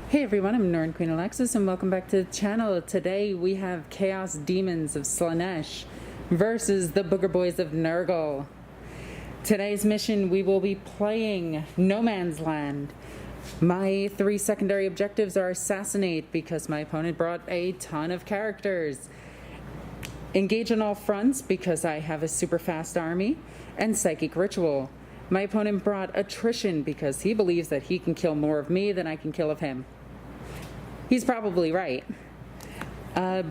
Hey everyone, I'm NornQueenAlexis and welcome back to the channel. Today we have Chaos Demons of Slaanesh versus the Booger Boys of Nurgle. Today's mission, we will be playing No Man's Land. My three secondary objectives are Assassinate, because my opponent brought a ton of characters. Engage on all fronts, because I have a super fast army. And Psychic Ritual. My opponent brought Attrition, because he believes that he can kill more of me than I can kill of him. He's probably right.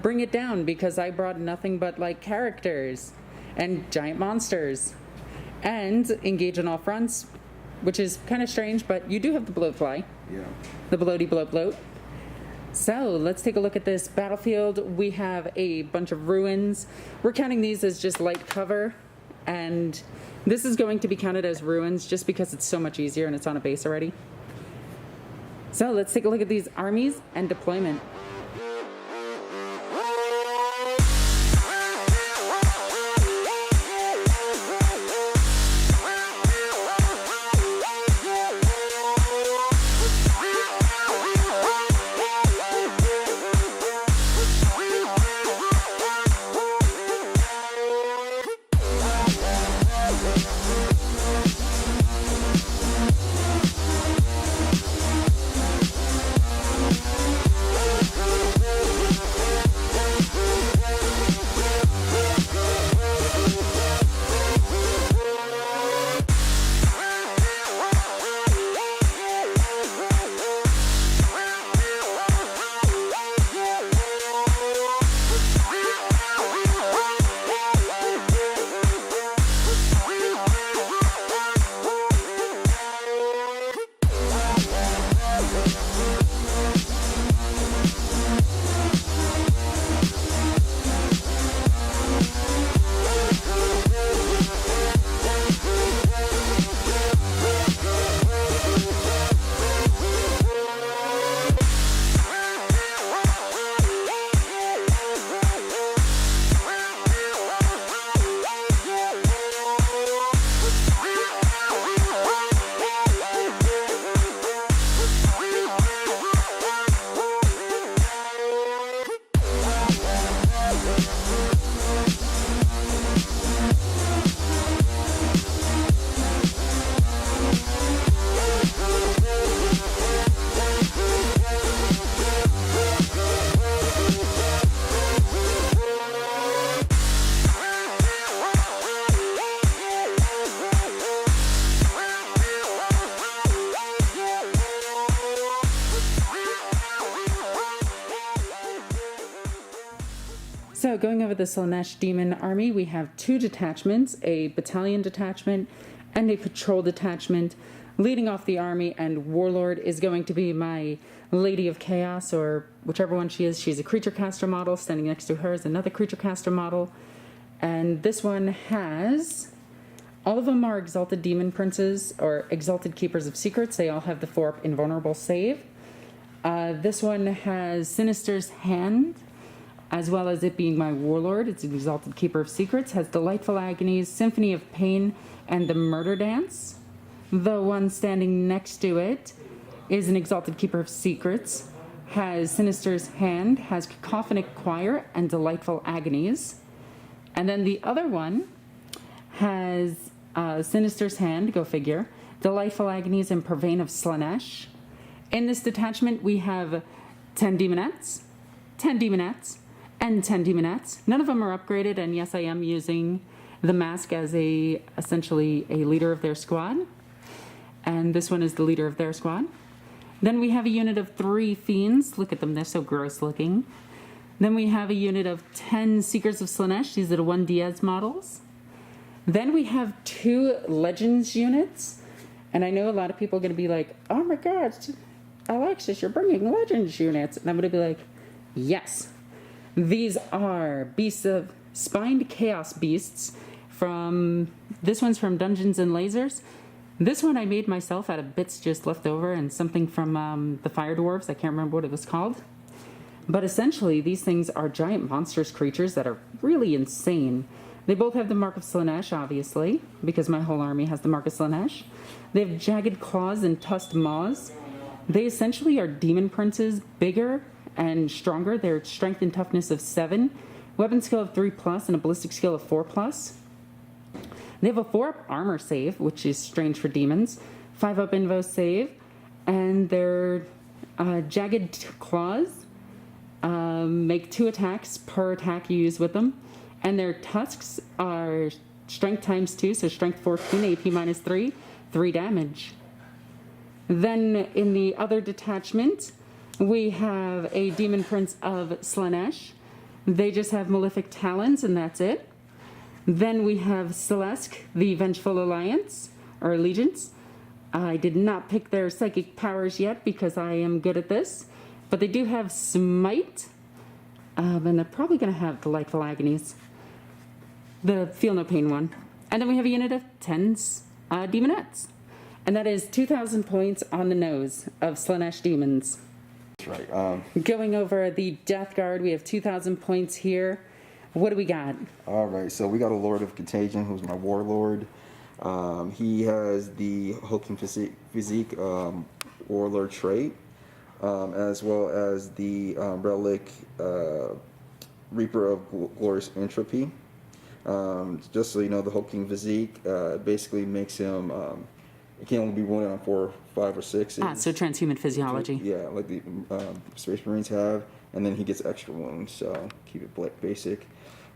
Bring It Down, because I brought nothing but like characters and giant monsters. And Engage on all fronts, which is kind of strange, but you do have the bloatfly. Yeah. The bloaty bloat. So let's take a look at this battlefield. We have a bunch of ruins. We're counting these as just light cover, and this is going to be counted as ruins just because it's so much easier and it's on a base already. So let's take a look at these armies and deployment. So going over the Slaanesh Demon Army, we have two detachments, a battalion detachment and a patrol detachment. Leading off the army and Warlord is going to be my Lady of Chaos, or whichever one she is. She's a creature caster model. Standing next to her is another creature caster model. And this one has... all of them are Exalted Demon Princes, or Exalted Keepers of Secrets. They all have the 4-up Invulnerable save. This one has Sinister's Hand, as well as it being my Warlord. It's an Exalted Keeper of Secrets, has Delightful Agonies, Symphony of Pain, and the Murder Dance. The one standing next to it is an Exalted Keeper of Secrets, has Sinister's Hand, has Cacophonic Choir, and Delightful Agonies. And then the other one has Sinister's Hand, go figure, Delightful Agonies, and Purveyne of Slaanesh. In this detachment, we have 10 Demonettes, 10 Demonettes, and 10 Demonettes. None of them are upgraded, and yes, I am using the mask as essentially a leader of their squad. And this one is the leader of their squad. Then we have a unit of 3 Fiends. Look at them, they're so gross looking. Then we have a unit of 10 Seekers of Slaanesh. These are the 1 Diaz models. Then we have 2 Legends units. And I know a lot of people are going to be like, oh my god, Alexis, you're bringing Legends units. And I'm going to be like, yes. These are Beasts of Spined Chaos Beasts from... this one's from Dungeons and Lasers. This one I made myself out of bits just left over and something from the Fire Dwarves. I can't remember what it was called. But essentially, these things are giant monstrous creatures that are really insane. They both have the Mark of Slaanesh, obviously, because my whole army has the Mark of Slaanesh. They have jagged claws and tusked maws. They essentially are demon princes, bigger and stronger. They're strength and toughness of 7, weapon skill of 3+, and a ballistic skill of 4+. They have a 4-up armor save, which is strange for demons, 5-up invo save, and their jagged claws make 2 attacks per attack you use with them, and their tusks are strength times 2, so strength 14, AP -3, 3 damage. Then in the other detachment, we have a demon prince of Slaanesh. They just have malefic talons, and that's it. Then we have Celesk, the Vengeful Alliance, or Allegiance. I did not pick their psychic powers yet because I am good at this, but they do have Smite, and they're probably going to have Delightful Agonies, the Feel No Pain one. And then we have a unit of 10 Demonettes, and that is 2,000 points on the nose of Slaanesh demons. That's right. Going over the Death Guard, we have 2,000 points here. What do we got? All right, so we got a Lord of Contagion, who's my warlord. He has the hulking physique warlord trait, as well as the relic Reaper of Glorious Entropy. Just so you know, the hulking physique basically makes him. It can only be wounded on 4, 5, or 6. So transhuman physiology. Yeah, like the Space Marines have, and then he gets extra wounds. So keep it basic.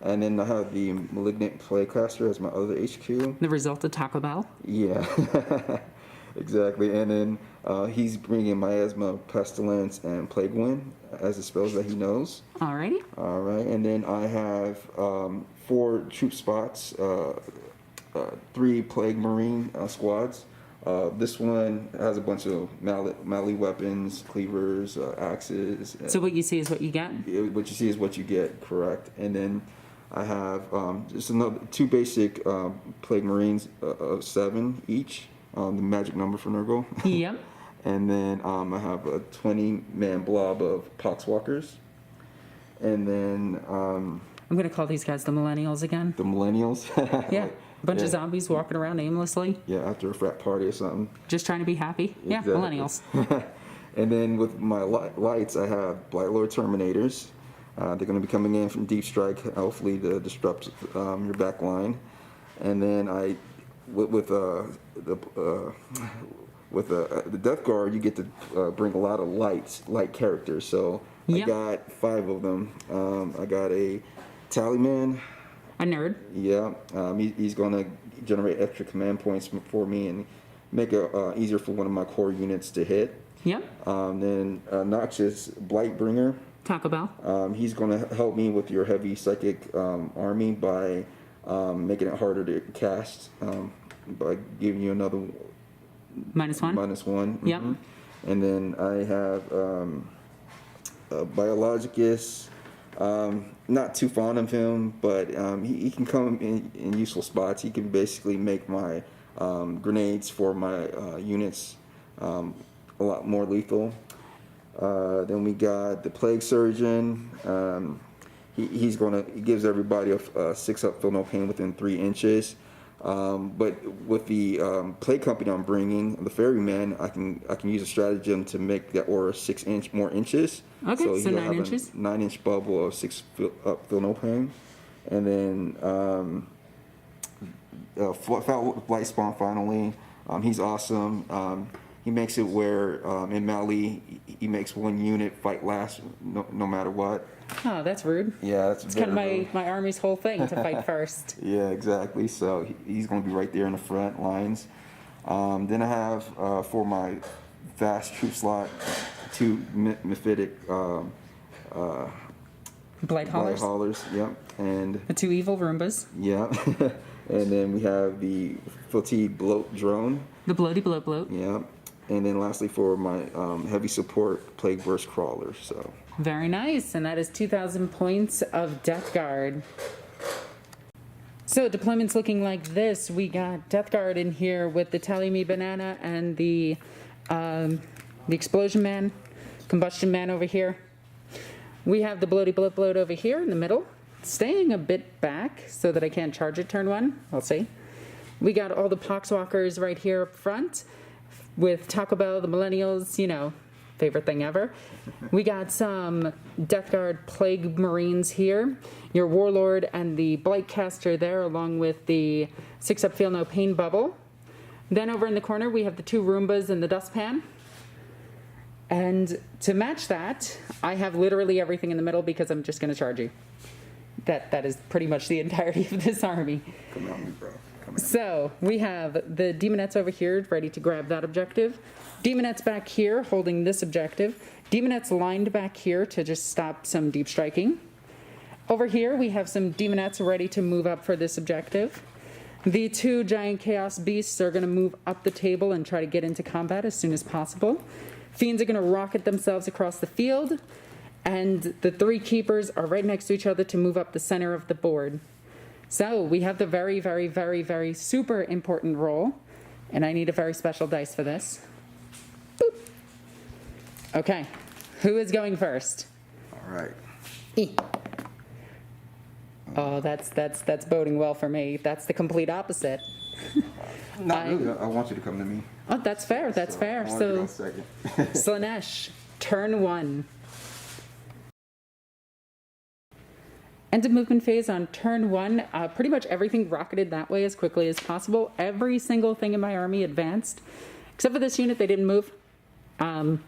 And then I have the Malignant Plaguecaster as my other HQ. The result of Taco Bell? Yeah, exactly. And then he's bringing Miasma, Pestilence, and Plague Wind as the spells that he knows. Alrighty. All right. And then I have 4 troop spots, 3 Plague Marine squads. This one has a bunch of melee weapons, cleavers, axes. So what you see is what you get? What you see is what you get, correct. And then I have just another 2 basic Plague Marines of 7 each, the magic number for nurgle. Yep. And then I have a 20-man blob of Poxwalkers. And then I'm going to call these guys the Millennials again. the Millennials. Yeah. A bunch of zombies walking around aimlessly. Yeah, after a frat party or something. Just trying to be happy. Exactly. Yeah, Millennials. And then with my lights, I have Blightlord Terminators. They're going to be coming in from Deep Strike, hopefully to disrupt your back line. And then with the Death Guard, you get to bring a lot of light characters. So Yep. I got 5 of them. I got a Tallyman. A nerd. Yeah, he's going to generate extra command points for me and make it easier for one of my core units to hit. Yep. Then Noxious Blightbringer. Taco Bell. He's going to help me with your heavy psychic army by making it harder to cast by giving you another -1. -1. Yep. And then I have Biologicus. Not too fond of him, but he can come in useful spots. He can basically make my grenades for my units a lot more lethal. Then we got the Plague Surgeon. He gives everybody a 6-up feel no pain within 3 inches. But with the Plague Company I'm bringing, the Ferryman, I can use a stratagem to make that aura 6 more inches. Okay, so he'll 9 have inches. A 9-inch bubble of 6 up feel no pain, and then Blight Spawn finally. He's awesome. He makes it where in melee he makes 1 unit fight last no matter what. Oh, that's rude. Yeah, that's It's kind of my army's whole thing to fight first. Yeah, exactly. So he's going to be right there in the front lines. Then I have for my fast troop slot 2 Mephitic Blight Haulers. Haulers. Yep, and The 2 evil Roombas. yeah, and then we have the Fatigue Bloat Drone. The Bloaty Bloat. Yeah. And then lastly for my heavy support Plague Burst Crawler. So Very nice. And that is 2,000 points of Death Guard. So deployment's looking like this. We got Death Guard in here with the Tally Me Banana and the Explosion Man, Combustion Man over here. We have the Bloaty Bloat over here in the middle, staying a bit back so that I can't charge it turn 1. We'll see. We got all the Poxwalkers right here up front. with Taco Bell, the Millennials, you know, favorite thing ever. We got some Death Guard Plague Marines here. Your Warlord and the Blightcaster there, along with the 6-up Feel No Pain Bubble. Then over in the corner, we have the 2 Roombas and the Dustpan. And to match that, I have literally everything in the middle because I'm just going to charge you. That is pretty much the entirety of this army. Come on, me, bro. Come on. So we have the Demonettes over here ready to grab that objective. Demonettes back here holding this objective. Demonettes lined back here to just stop some deep striking. Over here we have some Demonettes ready to move up for this objective. The 2 giant chaos beasts are going to move up the table and try to get into combat as soon as possible. Fiends are going to rocket themselves across the field. And the 3 keepers are right next to each other to move up the center of the board. So we have the very, very, very, very super important roll. And I need a very special dice for this. Boop. Okay. Who is going first? All right. E. Oh, that's boding well for me. That's the complete opposite. Not really. I want you to come to me. Oh, that's fair. That's fair. I want So, to go second. Slaanesh, turn 1. End of movement phase on turn 1. Pretty much everything rocketed that way as quickly as possible. Every single thing in my army advanced. Except for this unit, they didn't move. Actually,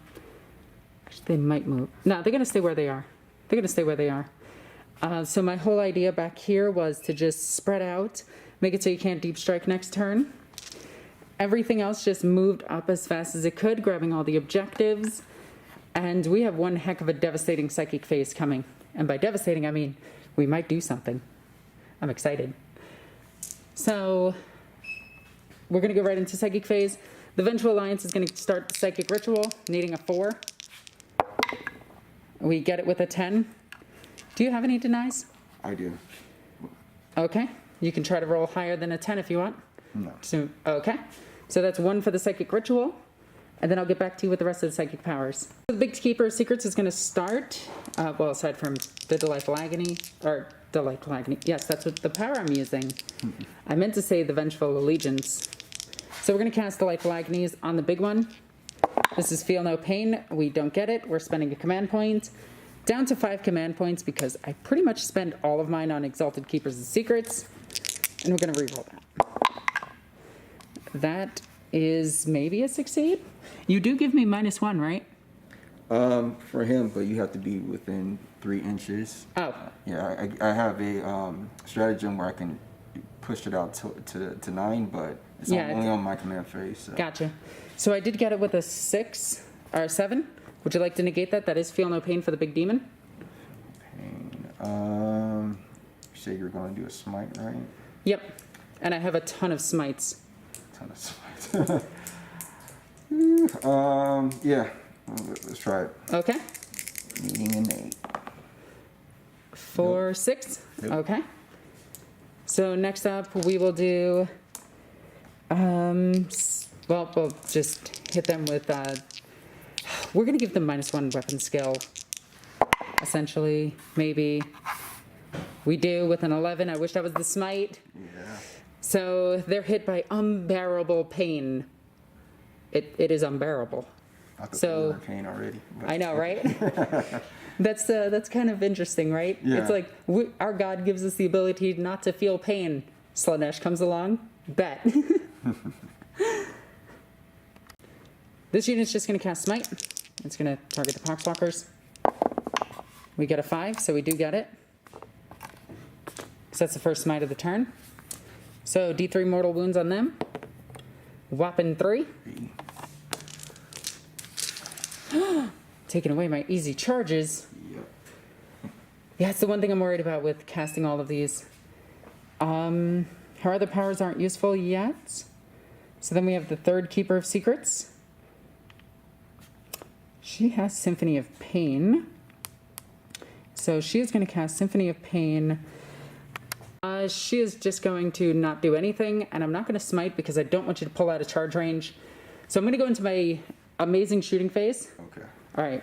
they might move. No, they're going to stay where they are. They're going to stay where they are. So my whole idea back here was to just spread out, make it so you can't deep strike next turn. Everything else just moved up as fast as it could, grabbing all the objectives. And we have one heck of a devastating psychic phase coming. And by devastating, I mean we might do something. I'm excited. So we're going to go right into psychic phase. The Vengeful Alliance is going to start the psychic ritual, needing a 4. We get it with a 10. Do you have any denies? I do. Okay. You can try to roll higher than a 10 if you want. No. So, okay. So that's 1 for the psychic ritual. And then I'll get back to you with the rest of the psychic powers. The Big Keeper of Secrets is going to start, well, aside from the Delightful Agony, or Delightful Agony. Yes, that's what the power I'm using. I meant to say the Vengeful Allegiance. So we're going to cast Delightful Agonies on the big one. This is Feel No Pain. We don't get it. We're spending a command point. Down to 5 command points because I pretty much spend all of mine on Exalted Keepers of Secrets. And we're going to reroll that. That is maybe a succeed. You do give me -1, right? For him, but you have to be within 3 inches. Oh. Yeah, I have a stratagem where I can push it out to 9, but it's only on my command phase. So. Gotcha. So I did get it with a 6 or 7. Would you like to negate that? That is Feel No Pain for the big demon. Pain. You say you're going to do a smite, right? Yep. And I have a ton of smites. Smites. Yeah. Let's try it. Okay. Needing an 8. 4, 6. Yep. Okay. So next up we will do. Well, we'll just hit them with. We're going to give them -1 weapon skill. Essentially, maybe. We do with an 11. I wish that was the smite. Yeah. So they're hit by unbearable pain. It is unbearable. I thought So they were in pain already. But. I know, right? That's kind of interesting, right? Yeah. It's like our God gives us the ability not to feel pain. Slaanesh comes along. Bet. This unit's just going to cast Smite. It's going to target the Poxwalkers. We get a 5, so we do get it. So that's the first Smite of the turn. So D3 mortal wounds on them. Whopping 3. Taking away my easy charges. Yep. Yeah, it's the one thing I'm worried about with casting all of these. Her other powers aren't useful yet. So then we have the 3rd Keeper of Secrets. She has Symphony of Pain. So she is going to cast Symphony of Pain. She is just going to not do anything, and I'm not going to smite because I don't want you to pull out of charge range. So I'm going to go into my amazing shooting phase. Okay. All right.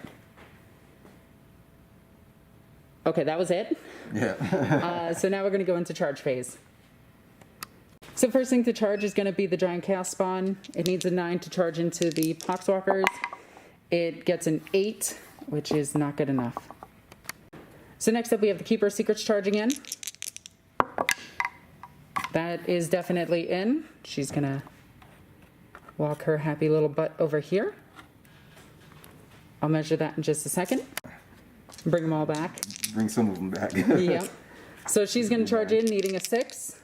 Okay, that was it. Yeah. So now we're going to go into charge phase. So first thing to charge is going to be the Giant Chaos Spawn. It needs a 9 to charge into the Poxwalkers. It gets an 8, which is not good enough. So next up we have the Keeper of Secrets charging in. That is definitely in. She's going to walk her happy little butt over here. I'll measure that in just a second. Bring them all back. Bring some of them back. Yep. So she's going to charge in, needing a 6.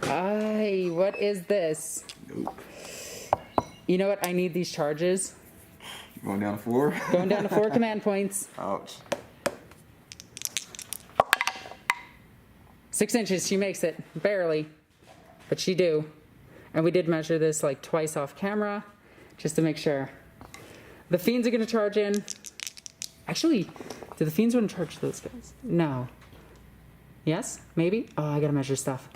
Ay, what is this? Nope. You know what? I need these charges. Going down to 4? Going down to 4 command points. Ouch. 6 inches, she makes it. Barely. But she do. And we did measure this like twice off camera, just to make sure. The Fiends are going to charge in. Actually, do the Fiends want to charge those guys? No. Yes? Maybe? Oh, I gotta measure stuff.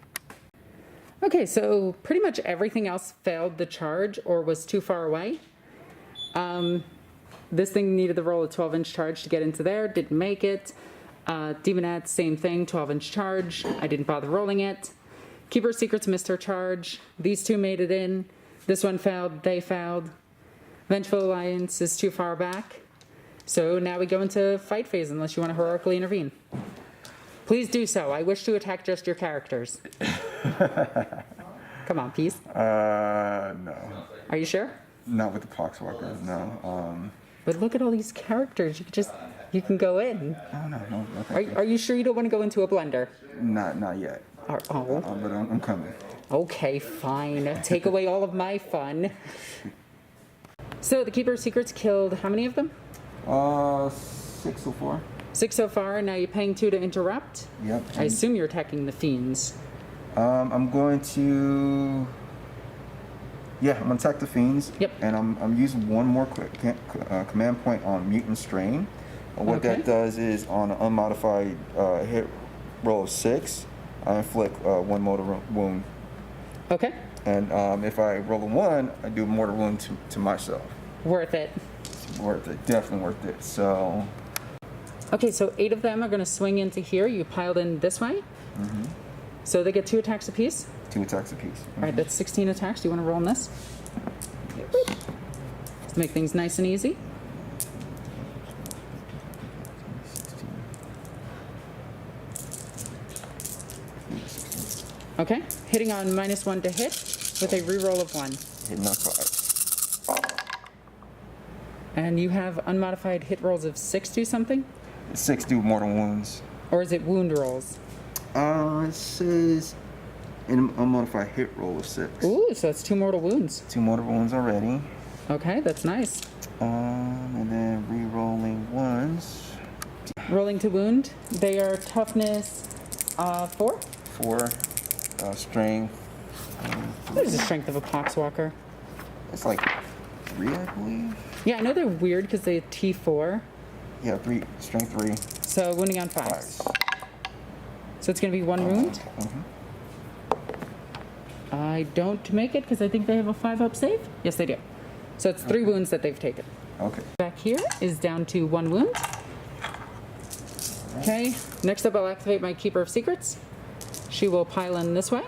Okay, so pretty much everything else failed the charge or was too far away. This thing needed to roll a 12-inch charge to get into there. Didn't make it. Demonette, same thing, 12-inch charge. I didn't bother rolling it. Keeper of Secrets missed her charge. These two made it in. This one failed. They failed. Vengeful Alliance is too far back. So now we go into fight phase unless you want to heroically intervene. Please do so. I wish to attack just your characters. Come on, Peace. No. Are you sure? Not with the Poxwalkers, no. But look at all these characters. You can go in. Oh, no. Okay. Are you sure you don't want to go into a blender? Not yet. Oh. But I'm coming. Okay, fine. Take away all of my fun. So the Keeper of Secrets killed how many of them? 6 so far. 6 so far, and now you're paying 2 to interrupt? Yep. I assume you're attacking the Fiends. I'm going to... Yeah, I'm going to attack the Fiends. Yep. And I'm using one more quick command point on Mutant Strain. What Okay. that does is on an unmodified hit roll of 6, I inflict 1 mortal wound. Okay. And if I roll a 1, I do a mortal wound to myself. Worth it. It's worth it. Definitely worth it. So... Okay, so 8 of them are going to swing into here. You piled in this way. Mm-hmm. So they get 2 attacks apiece. 2 attacks apiece. Mm-hmm. All right, that's 16 attacks. Do you want to roll on this? Yes. Let's make things nice and easy. 16. Okay, hitting on -1 to hit with a reroll of 1. Hitting on 5. And you have unmodified hit rolls of 6 do something? 6 do mortal wounds. Or is it wound rolls? It says an unmodified hit roll of 6. Ooh, so that's 2 mortal wounds. 2 mortal wounds already. Okay, that's nice. And then re-rolling ones. Rolling to wound. They are toughness 4. 4. Strength. What is the strength of a Poxwalker? It's like 3, I believe. Yeah, I know they're weird because they have T4. Yeah, 3. Strength 3. So wounding on 5. 5. So it's going to be 1 wound. Mm-hmm. I don't make it because I think they have a 5-up save. Yes, they do. So it's 3 wounds that they've taken. Okay. Back here is down to 1 wound. Okay, next up I'll activate my Keeper of Secrets. She will pile in this way.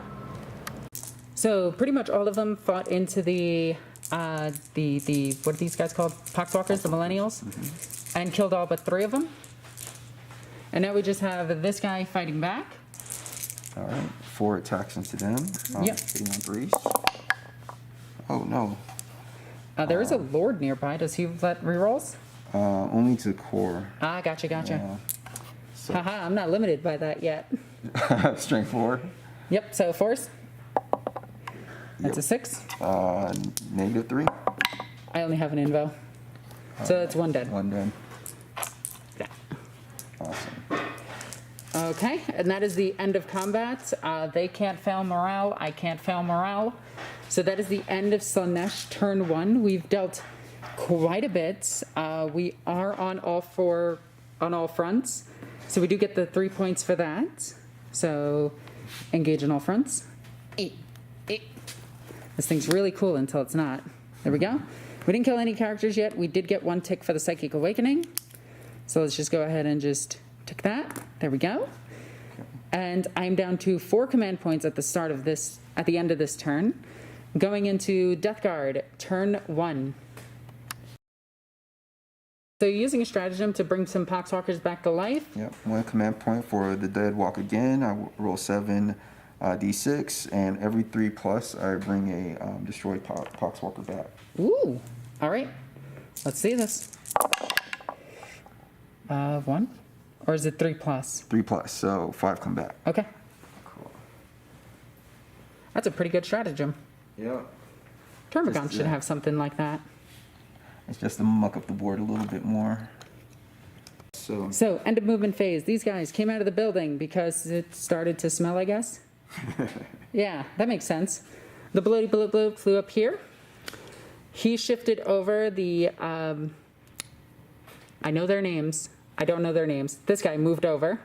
So pretty much all of them fought into the what are these guys called? Poxwalkers, the Millennials, and killed all but 3 of them. And now we just have this guy fighting back. All right. 4 attacks into them. Yep. Hitting on 3s. Oh, no. There is a Lord nearby. Does he let rerolls? Only to core. Ah, gotcha. So, Haha, I'm not limited by that yet. strength 4. Yep, so force. That's Yep. a 6. -3. I only have an invo. So that's 1 dead. 1 dead. Yeah. Awesome. Okay, and that is the end of combat. They can't fail morale. I can't fail morale. So that is the end of Slaanesh turn 1. We've dealt quite a bit. We are on all fronts. So we do get the 3 points for that. So engage on all fronts. This thing's really cool until it's not. There we go. We didn't kill any characters yet. We did get 1 tick for the Psychic Awakening. So let's just go ahead and just tick that. There we go. And I'm down to 4 command points at the end of this turn. Going into Death Guard, turn 1. So you're using a stratagem to bring some Poxwalkers back to life? Yep, 1 command point for the dead walk again. I roll 7 d6, and every 3+, I bring a destroyed Poxwalker back. Ooh, all right. Let's see this. 1? Or is it 3+? 3+, so 5 come back. Okay. Cool. That's a pretty good stratagem. Yeah. Termagant should have something like that. It's just to muck up the board a little bit more. So, end of movement phase. These guys came out of the building because it started to smell, I guess. Yeah, that makes sense. The bloody blue flew up here. He shifted over the, I know their names. I don't know their names. This guy moved over.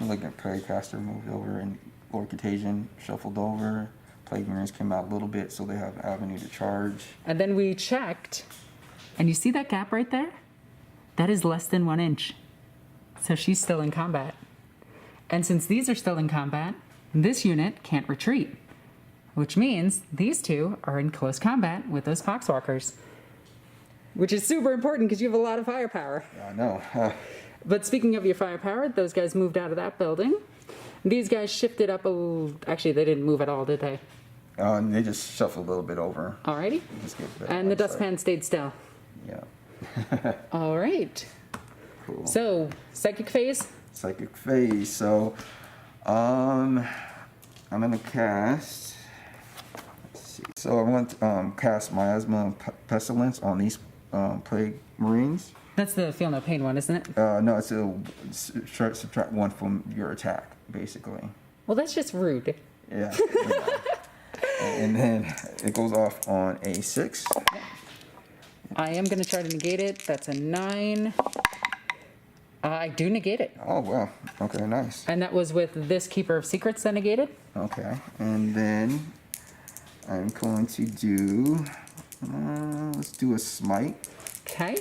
Like a Prairie-Caster moved over, and Lord Contagion shuffled over. Plague Marines came out a little bit, so they have avenue to charge. And then we checked, and you see that gap right there? That is less than 1 inch. So she's still in combat. And since these are still in combat, this unit can't retreat, which means these two are in close combat with those Poxwalkers, which is super important because you have a lot of firepower. Yeah, I know. But speaking of your firepower, those guys moved out of that building. These guys shifted up a little. Actually, they didn't move at all, did they? They just shuffled a little bit over. Alrighty. Just get And the dustpan stayed still. Yeah. All right. Cool. So, psychic phase? Psychic phase. So, I'm gonna cast. Let's see. So I want to cast Miasma and Pestilence on these Plague Marines. That's the Feel No Pain one, isn't it? No, it's a subtract 1 from your attack, basically. Well, that's just rude. Yeah. And then it goes off on a 6. I am going to try to negate it. That's a 9. I do negate it. Oh, wow. Okay, nice. And that was with this Keeper of Secrets that negated. Okay. And then I'm going to do, let's do a smite. Okay.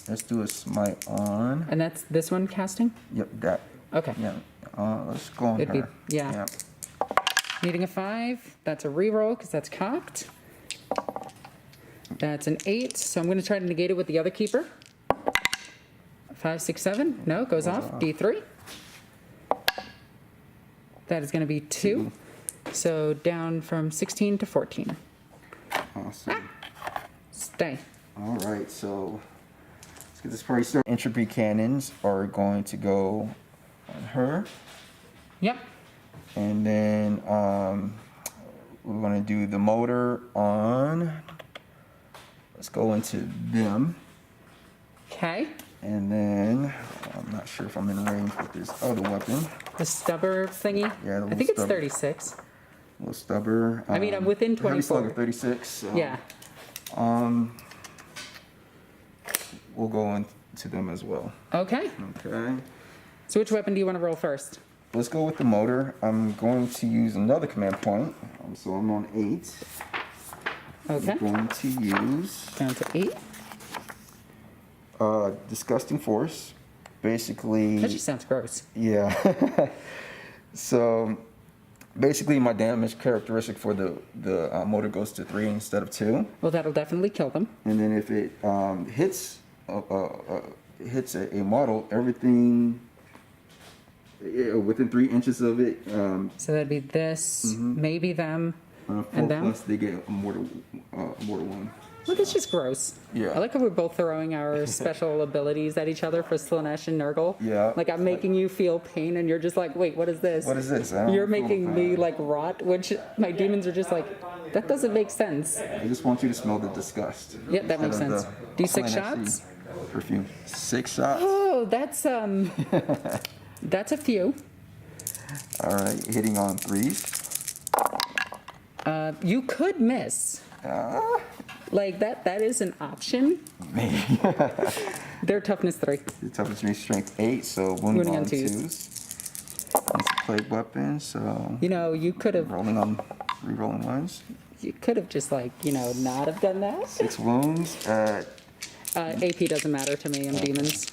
Let's do a smite on. And that's this one casting? Yep, that. Okay. Yeah. Let's go on It'd be- her. yeah. Yep. Needing a 5. That's a reroll because that's cocked. That's an 8. So I'm going to try to negate it with the other Keeper. 5, 6, 7. No, it goes off. D3. That is going to be 2. So down from 16 to 14. Awesome. Stay. All right, so let's get this party started. Entropy cannons are going to go on her. Yep. And then we're going to do the motor on. Let's go into them. Okay. And then I'm not sure if I'm in range with this other weapon. The stubber thingy? Yeah, the I think it's stubber. 36. Little stubber. I mean, I'm within Heavy 24. slugger 36. So, Yeah. We'll go into them as well. Okay. Okay. So which weapon do you want to roll first? Let's go with the motor. I'm going to use another command point. So I'm on 8. Okay. I'm going to use Down to 8. Disgusting Force. Basically, That just sounds gross. yeah. So basically my damage characteristic for the motor goes to 3 instead of 2. Well, that'll definitely kill them. And then if it hits a model, everything within 3 inches of it, So that'd be this, maybe them, on a 4 and them. plus, they get a mortal 1. Well, that's just gross. Yeah. I like how we're both throwing our special abilities at each other for Slaanesh and Nurgle. Yeah. Like I'm making you feel pain, and you're just like, wait, what is this? What is this? I don't You're feel making me like rot, which my demons are just like, that doesn't make sense. I just want you to smell the disgust. Yep, that makes Instead sense. of D6 Slaanesh shots? Perfume. 6 shots. Oh, that's a few. All right, hitting on 3s. You could miss. Like that is an option. Maybe. They're toughness 3. The toughest me strength 8, so wounding on 2s. It's a plague weapon, so You know, you could have rolling on re-rolling ones. just like, not have done that. 6 wounds at AP doesn't matter to me. I'm demons.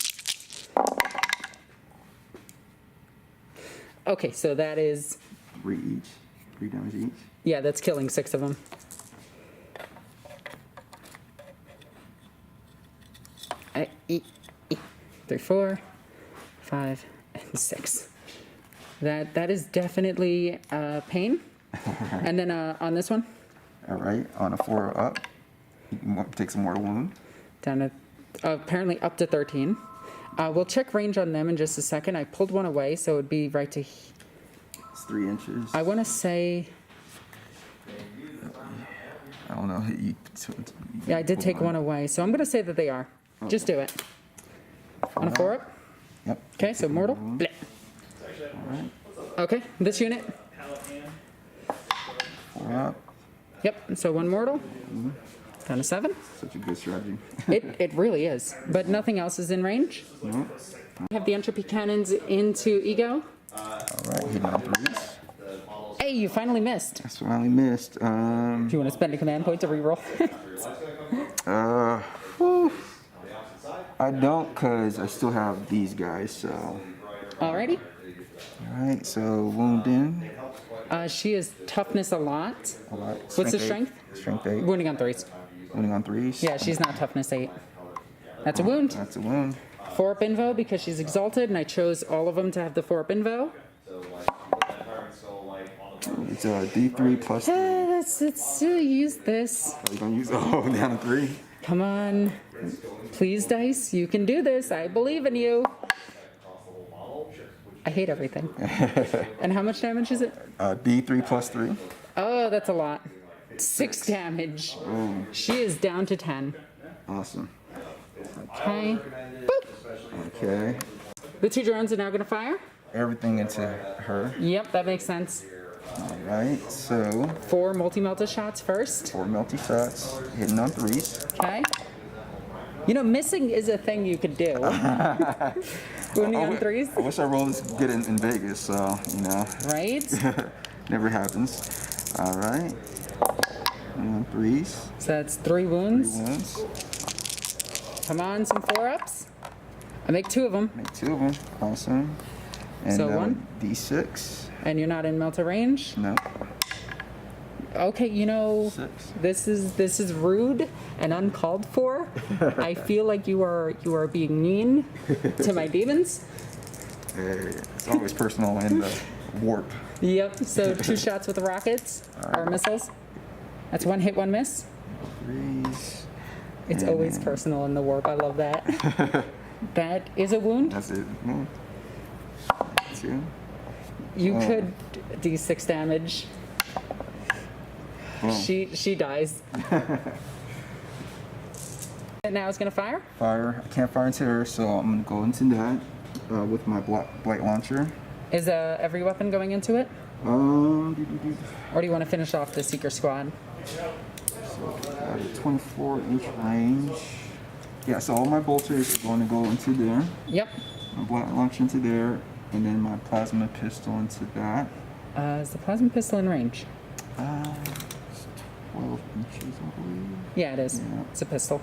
Okay, so that is... 3 each. 3 damage each. Yeah, that's killing 6 of them. Three, 4, 5, and 6. That is definitely pain. And then on this one? All right, on a 4 up, he takes a mortal wound. Down to apparently up to 13. We'll check range on them in just a second. I pulled one away, so it would be right to... It's 3 inches. I want to say... I don't know. Yeah, I did take one away, so I'm going to say that they are. Okay. Just do it. On a 4 up? Yep. Okay, so mortal. Blech. All right. Okay, this unit. 4 up. Yep, so 1 mortal. Down to 7. Such a good strategy. It really is. But nothing else is in range. No. We have the entropy cannons into Ego. All right, hitting on 3s. Hey, you finally missed. That's what I only missed. Do you want to spend a command point to reroll? I don't, because I still have these guys, so... Alrighty. Alright, so wound in. She is toughness a lot. A lot. What's the strength? Strength 8. Wounding on 3s. Wounding on 3s. Yeah, she's not toughness 8. That's a wound. That's a wound. 4 up invo because she's exalted, and I chose all of them to have the 4 up invo. It's a D3 plus 3. Let's use this. Are you going to use it? Down to 3. Come on. Please, dice. You can do this. I believe in you. I hate everything. And how much damage is it? D3 plus 3. Oh, that's a lot. 6 damage. Ooh. She is down to 10. Awesome. Okay. Boop. Okay. The 2 drones are now going to fire. Everything into her. Yep, that makes sense. All right, so 4 multi-melta shots first. 4 melty shots, hitting on 3s. Okay. You know, missing is a thing you could do. Wounding on 3s. I wish I rolled this good in Vegas, so, you know. Right? Never happens. All right. On 3s. So that's 3 wounds. 3 wounds. Come on, some 4-ups. I make 2 of them. Make 2 of them. Awesome. And So 1. D6. And you're not in melta range? No. Okay, you know, 6. this is rude and uncalled for. I feel like you are being mean to my demons. Hey, it's always personal in the warp. Yep. So 2 shots with the rockets or missiles. That's 1 hit, 1 miss. 3s. It's always personal in the warp. I love that. That is a wound. That's it. 2. You could D6 damage. Boom. She dies. And now it's gonna fire? Fire. I can't fire into her, so I'm gonna go into that with my blight launcher. Is every weapon going into it? Or do you want to finish off the Seeker Squad? So got a 24-inch range. Yeah, so all my bolters are going to go into there. Yep. My blight launcher into there, and then my plasma pistol into that. Is the plasma pistol in range? It's 12 inches, I believe. Yeah, it is. Yeah. It's a pistol.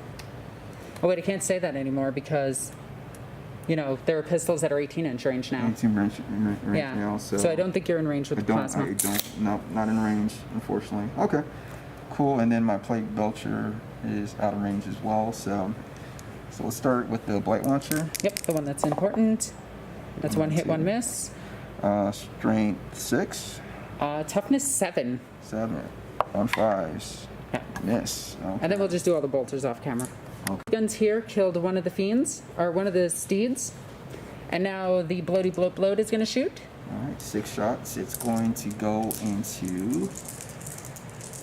Oh wait, I can't say that anymore because, you know, there are pistols that are 18-inch range now. 18 range Yeah. now, So I don't think you're in range with the plasma. I don't. No, not in range, unfortunately. Okay, cool. And then my plate belcher is out of range as well. So let's start with the blight launcher. Yep, the one that's important. That's 1 hit, 1 miss. Strength 6. Toughness 7. 7 on 5s. Yeah. Miss. Okay. And then we'll just do all the bolters off camera. Okay. Guns here killed one of the fiends, or one of the steeds. And now the bloaty bloat is going to shoot. All right, 6 shots. It's going to go into...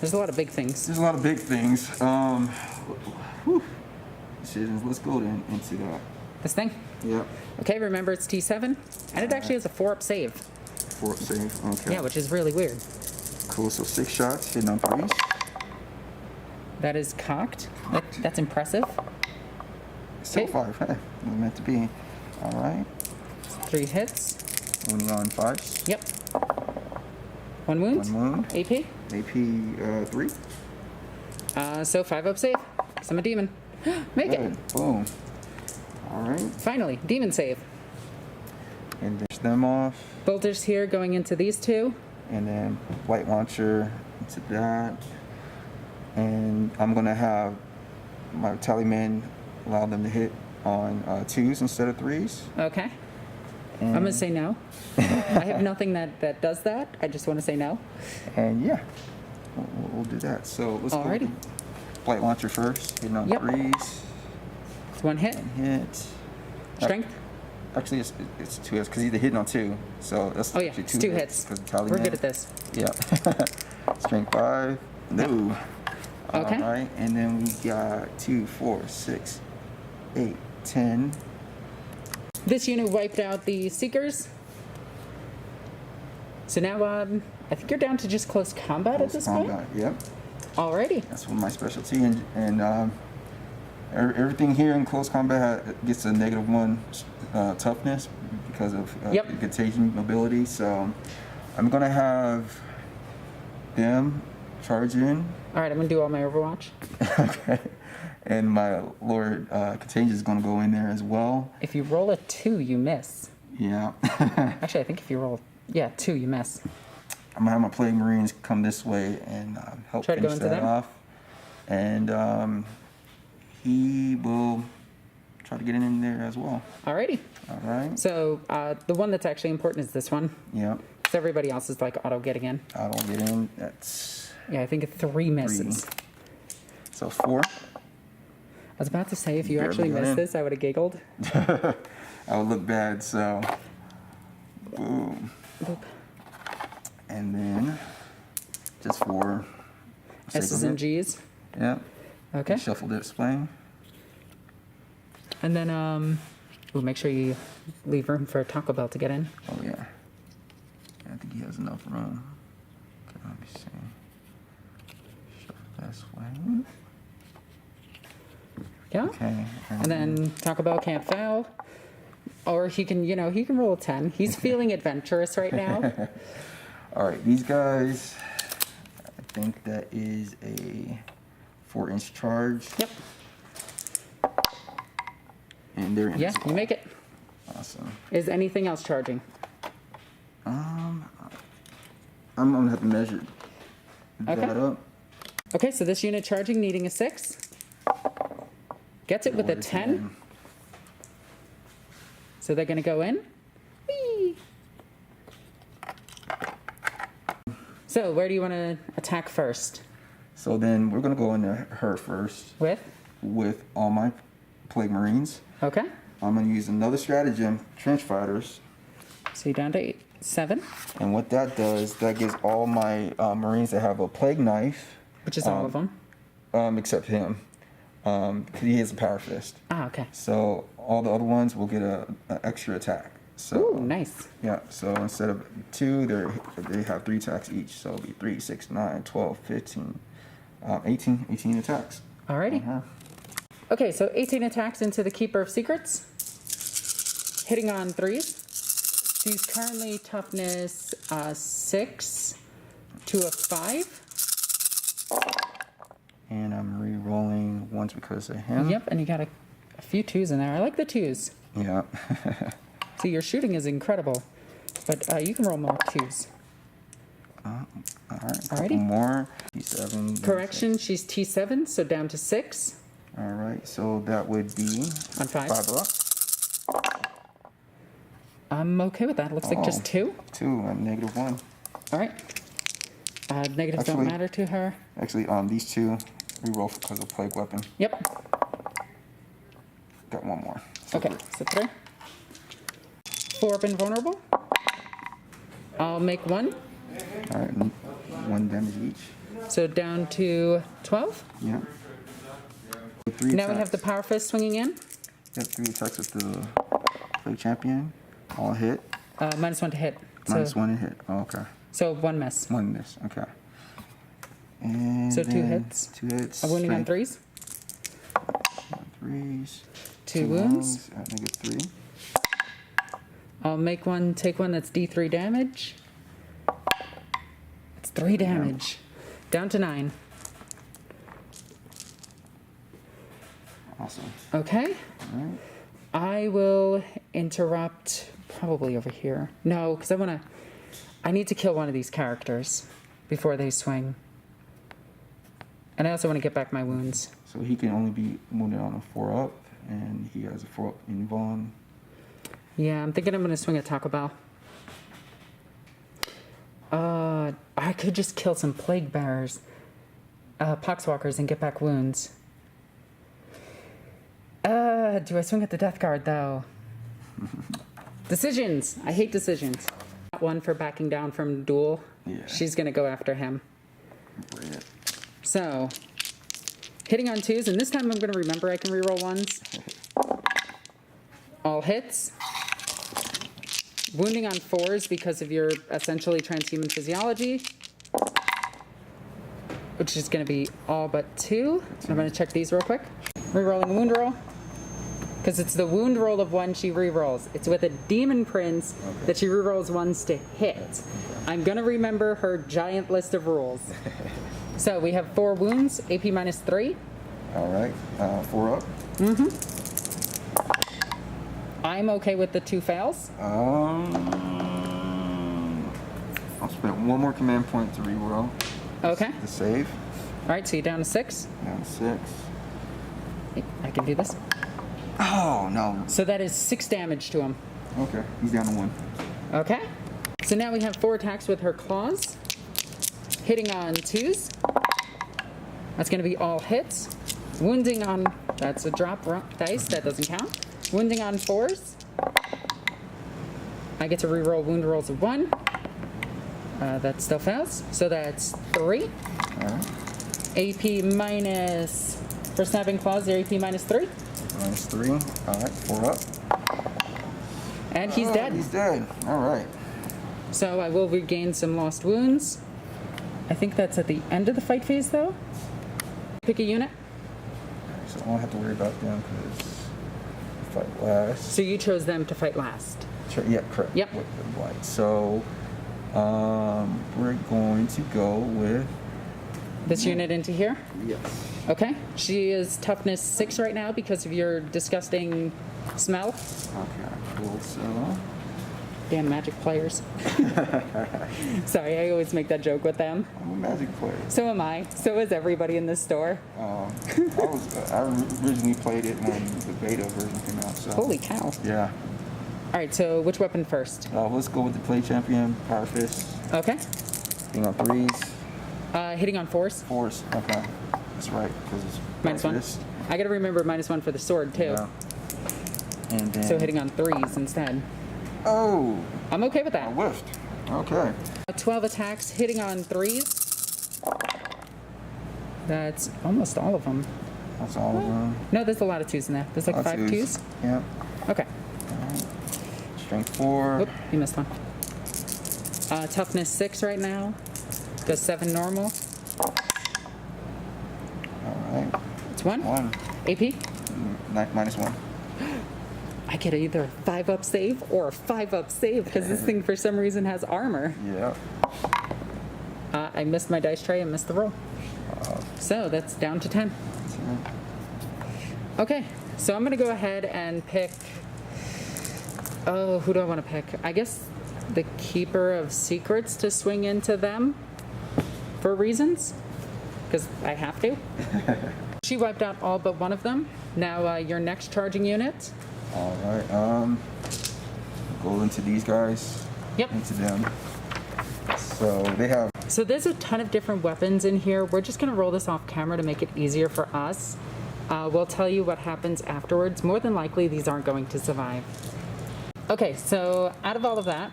There's a lot of big things. There's a lot of big things. Decisions. Let's go into that. This thing? Yep. Okay, remember it's T7, and it actually has a 4-up save. 4-up save. Okay. Yeah, which is really weird. Cool. So 6 shots, hitting on 3s. That is cocked. That's impressive. Still Okay. 5. Hey, it was meant to be. All right. 3 hits. Only on 5s. Yep. 1 wound. 1 wound. AP. AP 3. So 5-up save. 'Cause I'm a demon. Make it. Good. Boom. All right. Finally, demon save. And then them off. Bolters here going into these two. And then light launcher into that. And I'm going to have my tallyman allow them to hit on 2s instead of 3s. Okay. And, I'm going to say no. I have nothing that does that. I just want to say no. And yeah, we'll do that. So let's Alrighty. go light launcher first, hitting on Yep. 3s. It's one hit. Hit. Strength? Actually, it's 2 hits because he's hitting on 2. So that's Oh, yeah. actually It's 2 hits. Tallyman. We're good at this. Yeah. Strength 5. No. Okay. All right. And then we got 2, 4, 6, 8, 10. This unit wiped out the Seekers. So now I think you're down to just close combat at this point? Yep. Alrighty. That's one of my specialty. And everything here in close combat gets a -1 toughness because of contagion mobility. So I'm going to have them charge in. Alright, I'm going to do all my Overwatch. Okay. And my Lord Contagion is going to go in there as well. If you roll a 2, you miss. Yeah. Actually, I think if you roll, 2, you miss. I'm going to have my Plague Marines come this way and help Try to go finish into that them? off. And he will try to get in there as well. Alrighty. All right. So the one that's actually important is this one. Yeah. So everybody else is like auto getting in. I don't get in. That's Yeah, I think 3 misses. 3. So 4. I was about to say, if you Barely actually got missed in. this, I would have giggled. I would look bad, so boom. Boop. And then just 4 S's and G's. Yeah. Okay. Shuffle display. And then, ooh, make sure you leave room for Taco Bell to get in. Oh yeah. I think he has enough room. Okay, let me see. Shuffle this way. Yeah. Okay. And then Taco Bell can't foul. Or he can, he can roll a 10. He's feeling adventurous right now. All right, these guys, I think that is a 4-inch charge. Yep. And they're in. Yeah, you make it. Awesome. Is anything else charging? I'm gonna have to measure that up. Okay, so this unit charging, needing a 6. Gets it with a 10. So they're going to go in. Whee! So where do you want to attack first? So then we're gonna go into her first with all my Plague Marines. Okay. I'm gonna use another stratagem, Trench Fighters. So you're down to 7. And what that does, that gives all my Marines that have a Plague Knife. Which is all of them. Except him. Because he has a Power Fist. Ah, okay. So all the other ones will get an extra attack. So, Ooh, nice. Yeah, so instead of 2, they have 3 attacks each. So it'll be 3, 6, 9, 12, 15, 18 attacks. Alrighty. Okay, so 18 attacks into the Keeper of Secrets. Hitting on 3s. She's currently toughness 6 to a 5. And I'm re-rolling ones because of him. Yep, and you got a few 2s in there. I like the 2s. Yeah. See, your shooting is incredible, but you can roll more 2s. All right. Alrighty. Couple more. T7. Correction, she's T7, so down to 6. All right, so that would be On 5. 5 up. I'm okay with that. Looks like just 2. 2 and -1. All right. Negatives don't Actually- matter to her. Actually, these 2 reroll because of Plague Weapon. Yep. Got 1 more. So Okay, 3. so 3. 4 up invulnerable. I'll make 1. All right, 1 damage each. So down to 12. Yeah. 3 Now attacks. we have the Power Fist swinging in. Yep, 3 attacks with the Plague Champion. All hit. -1 to hit. So, -1 and hit. Oh, okay. so 1 miss. 1 miss. Okay. And So 2 then hits. 2 hits. A wounding on Strength. 3s. 3s. 2 wounds. At -3. I'll make 1, take 1 that's D3 damage. It's 3 damage. Down to 9. Awesome. Okay. All right. I will interrupt probably over here. No, because I need to kill one of these characters before they swing. And I also want to get back my wounds. So he can only be wounded on a 4-up, and he has a 4-up in Vaughn. Yeah, I'm thinking I'm going to swing a Taco Bell. I could just kill some Plague Bearers, Poxwalkers, and get back wounds. Do I swing at the Death Guard, though? Decisions. I hate decisions. One for backing down from duel. Yeah. She's going to go after him. Bring it. So, hitting on 2s, and this time I'm going to remember I can reroll 1s. All hits. Wounding on 4s because of your essentially transhuman physiology, which is going to be all but 2. I'm going to check these real quick. Rerolling a wound roll, because it's the wound roll of 1 she rerolls. It's with a Demon Prince that she rerolls 1s to hit. I'm going to remember her giant list of rules. So we have 4 wounds, AP -3. All right, 4-up. I'm okay with the 2 fails. I'll spend 1 more command point to reroll. Okay. The save. All right, so you're down to 6. Down to 6. I can do this. Oh, no. So that is 6 damage to him. Okay, he's down to 1. Okay. So now we have 4 attacks with her claws. Hitting on 2s. That's going to be all hits. Wounding on... That's a drop dice. That doesn't count. Wounding on 4s. I get to reroll wound rolls of 1. That still fails. So that's 3. All right. AP minus... For snapping claws, they're AP -3. -3. All right, 4-up. And he's dead. He's dead. All right. So I will regain some lost wounds. I think that's at the end of the fight phase, though. Pick a unit. So I won't have to worry about them because fight last. So you chose them to fight last. Sure, yeah, correct. Yep. With the white. So we're going to go with This unit into here? yes. Okay. She is toughness 6 right now because of your disgusting smell. Okay, cool. So Damn magic players. Sorry, I always make that joke with them. I'm a Magic player. So am I. So is everybody in this store. I originally played it when the beta version came out. So Holy cow. yeah. All right, so which weapon first? Let's go with the play champion, Power Fist. Okay. Hitting on 3s. Hitting on 4s. 4s. Okay, that's right. Because it's -1. Power Fist. I gotta remember -1 for the sword, too. Yeah. And then So hitting on 3s instead. Oh, I'm okay with I that. whiffed. Okay. 12 attacks, hitting on 3s. That's almost all of them. That's all of them. No, there's a lot of 2s in there. There's like 5 2s. Yeah. Okay. Strength 4. Oop, you missed one. Toughness 6 right now. Does 7 normal. All right. It's 1. 1. AP. -1. I get either a 5-up save or a 5-up save because this thing for some reason has armor. Yeah. I missed my dice tray and missed the roll. So that's down to 10. Okay, so I'm going to go ahead and pick... Oh, who do I want to pick? I guess the Keeper of Secrets to swing into them for reasons. Because I have to. She wiped out all but one of them. Now your next charging unit. All right. Go into these guys. Yep. Into them. So they have. So there's a ton of different weapons in here. We're just going to roll this off camera to make it easier for us. We'll tell you what happens afterwards. More than likely, these aren't going to survive. Okay, so out of all of that,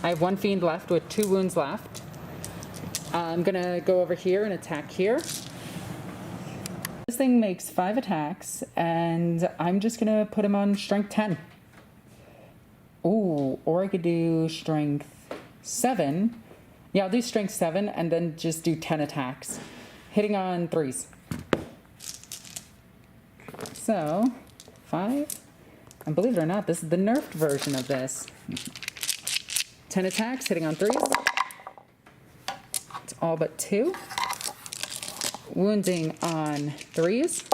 I have 1 fiend left with 2 wounds left. I'm going to go over here and attack here. This thing makes 5 attacks, and I'm just going to put him on strength 10. Ooh, or I could do strength 7. Yeah, I'll do strength 7 and then just do 10 attacks. Hitting on 3s. So, 5. And believe it or not, this is the nerfed version of this. 10 attacks, hitting on 3s. It's all but 2. Wounding on 3s.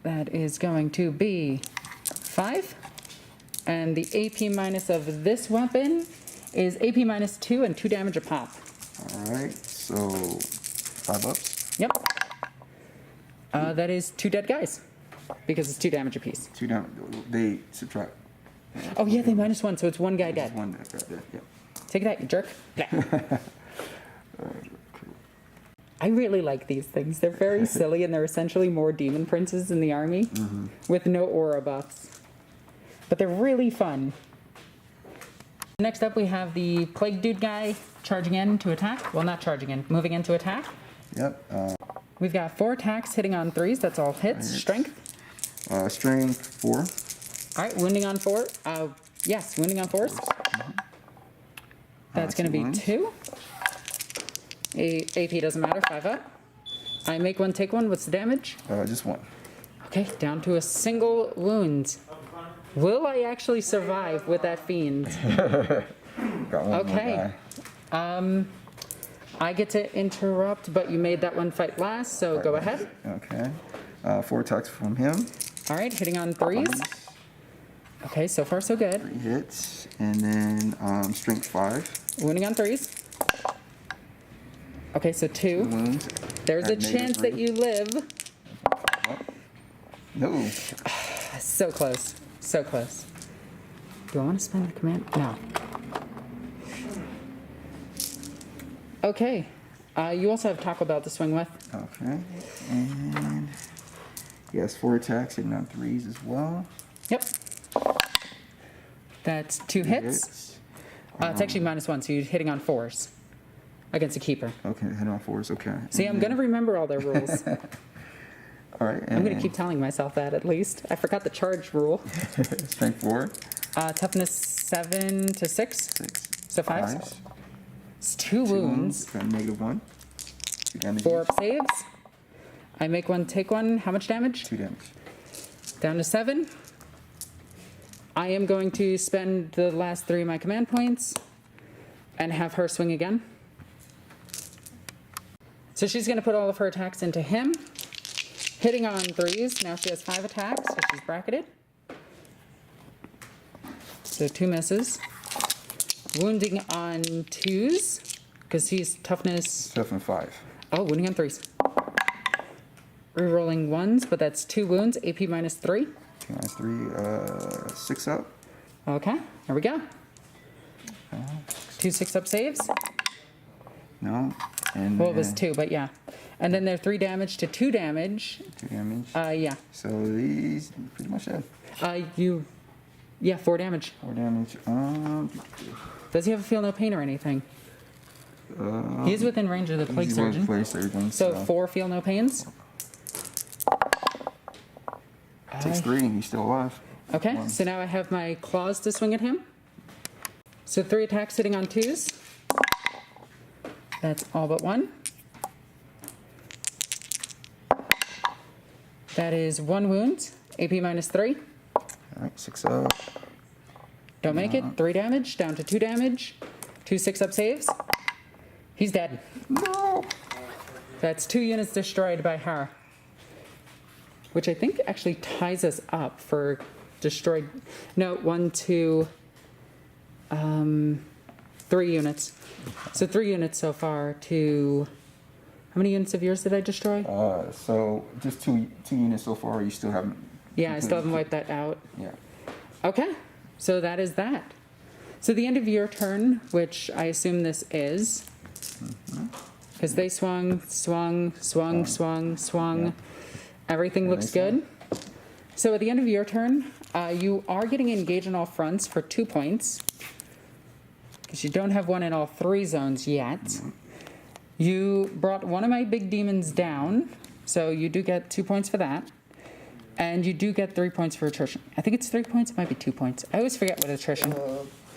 That is going to be 5. And the AP minus of this weapon is AP minus 2 and 2 damage a pop. Alright, so 5 ups. Yep. That is 2 dead guys. Because it's 2 damage apiece. 2 damage. They subtract. Oh yeah, they minus 1, so it's 1 guy dead. 1 dead guy dead, yep. Take that, you jerk. I really like these things. They're very silly, and they're essentially more demon princes in the army with no aura buffs. But they're really fun. Next up, we have the Plague Dude guy charging in to attack. Well, not charging in, moving in to attack. Yep. We've got 4 attacks hitting on 3s. That's all hits. Strength. Strength 4. All right, wounding on 4. Yes, wounding on 4s. That's going to be 2. AP doesn't matter, 5 up. I make 1, take 1. What's the damage? Just 1. Okay, down to a single wound. Will I actually survive with that fiend? Got 1 Okay. I get to interrupt, but you made that one fight last, so go ahead. Okay. 4 attacks from him. All right, hitting on 3s. Okay, so far so good. 3 hits, and then strength 5. Wounding on 3s. Okay, so 2. Wounds. There's a chance that you live. No. So close. So close. Do I want to spend the command? No. Okay. You also have Taco Bell to swing with. Okay. And he has 4 attacks hitting on 3s as well. Yep. That's 2 hits. It's actually minus 1, so you're hitting on 4s against a keeper. Okay, hitting on 4s, okay. See, I'm going to remember all their rules. All right. I'm going to keep telling myself that at least. I forgot the charge rule. Strength 4. Toughness 7 to 6. 6. So 5. It's 2 wounds. Got -1. 2 damage. 4 up saves. I make 1, take 1. How much damage? 2 damage. Down to 7. I am going to spend the last 3 of my command points and have her swing again. So she's going to put all of her attacks into him. Hitting on 3s. Now she has 5 attacks, so she's bracketed. So 2 misses. Wounding on 2s, because he's toughness. Tough and 5. Oh, wounding on 3s. Rerolling 1s, but that's 2 wounds. AP minus 3. 2 minus 3, 6 up. Okay, here we go. 2 6-up saves. No. And Well, it was 2, but yeah. And then they're 3 damage to 2 damage. 2 damage. Yeah. So these pretty much dead. Yeah, 4 damage. 4 damage. Does he have a feel no pain or anything? He's within range of the plague He's surgeon. plague surgeon. So 4 feel no pains. Takes 3 and he's still alive. Okay, 1. so now I have my claws to swing at him. So 3 attacks hitting on 2s. That's all but 1. That is 1 wound. AP minus 3. Alright, 6 up. Don't make it. 3 damage. Down to 2 damage. 2 6-up saves. He's dead. No! That's 2 units destroyed by her. Which I think actually ties us up for destroyed. No, 1, 2, 3 units. So 3 units so far to. How many units of yours did I destroy? So just two units so far. You still haven't. Yeah, I still haven't wiped that out. Yeah. Okay, so that is that. So the end of your turn, which I assume this is, because they swung. Yeah. Everything looks good. So at the end of your turn, you are getting engaged on all fronts for 2 points, because you don't have one in all 3 zones yet. You brought one of my big demons down, so you do get 2 points for that. And you do get 3 points for attrition. I think it's 3 points. It might be 2 points. I always forget what attrition.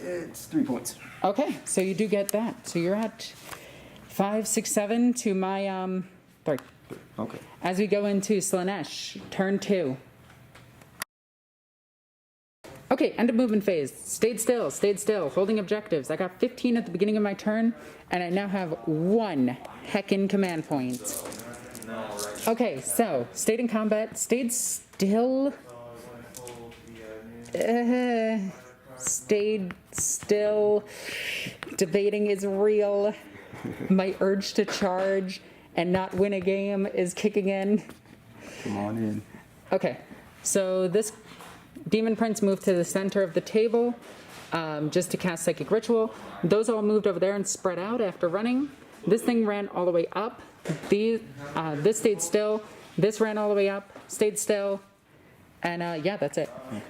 It's 3 points. Okay, so you do get that. So you're at 5, 6, 7 to my 3. Okay. As we go into Slaanesh, turn 2. Okay, end of movement phase. Stayed still, holding objectives. I got 15 at the beginning of my turn, and I now have 1 heckin' command point. Okay, so stayed in combat, stayed still. Stayed still. Debating is real. My urge to charge and not win a game is kicking in. Come on in. Okay, so this Demon Prince moved to the center of the table just to cast Psychic Ritual. Those all moved over there and spread out after running. This thing ran all the way up. This stayed still. This ran all the way up, stayed still. And yeah, that's it. Okay.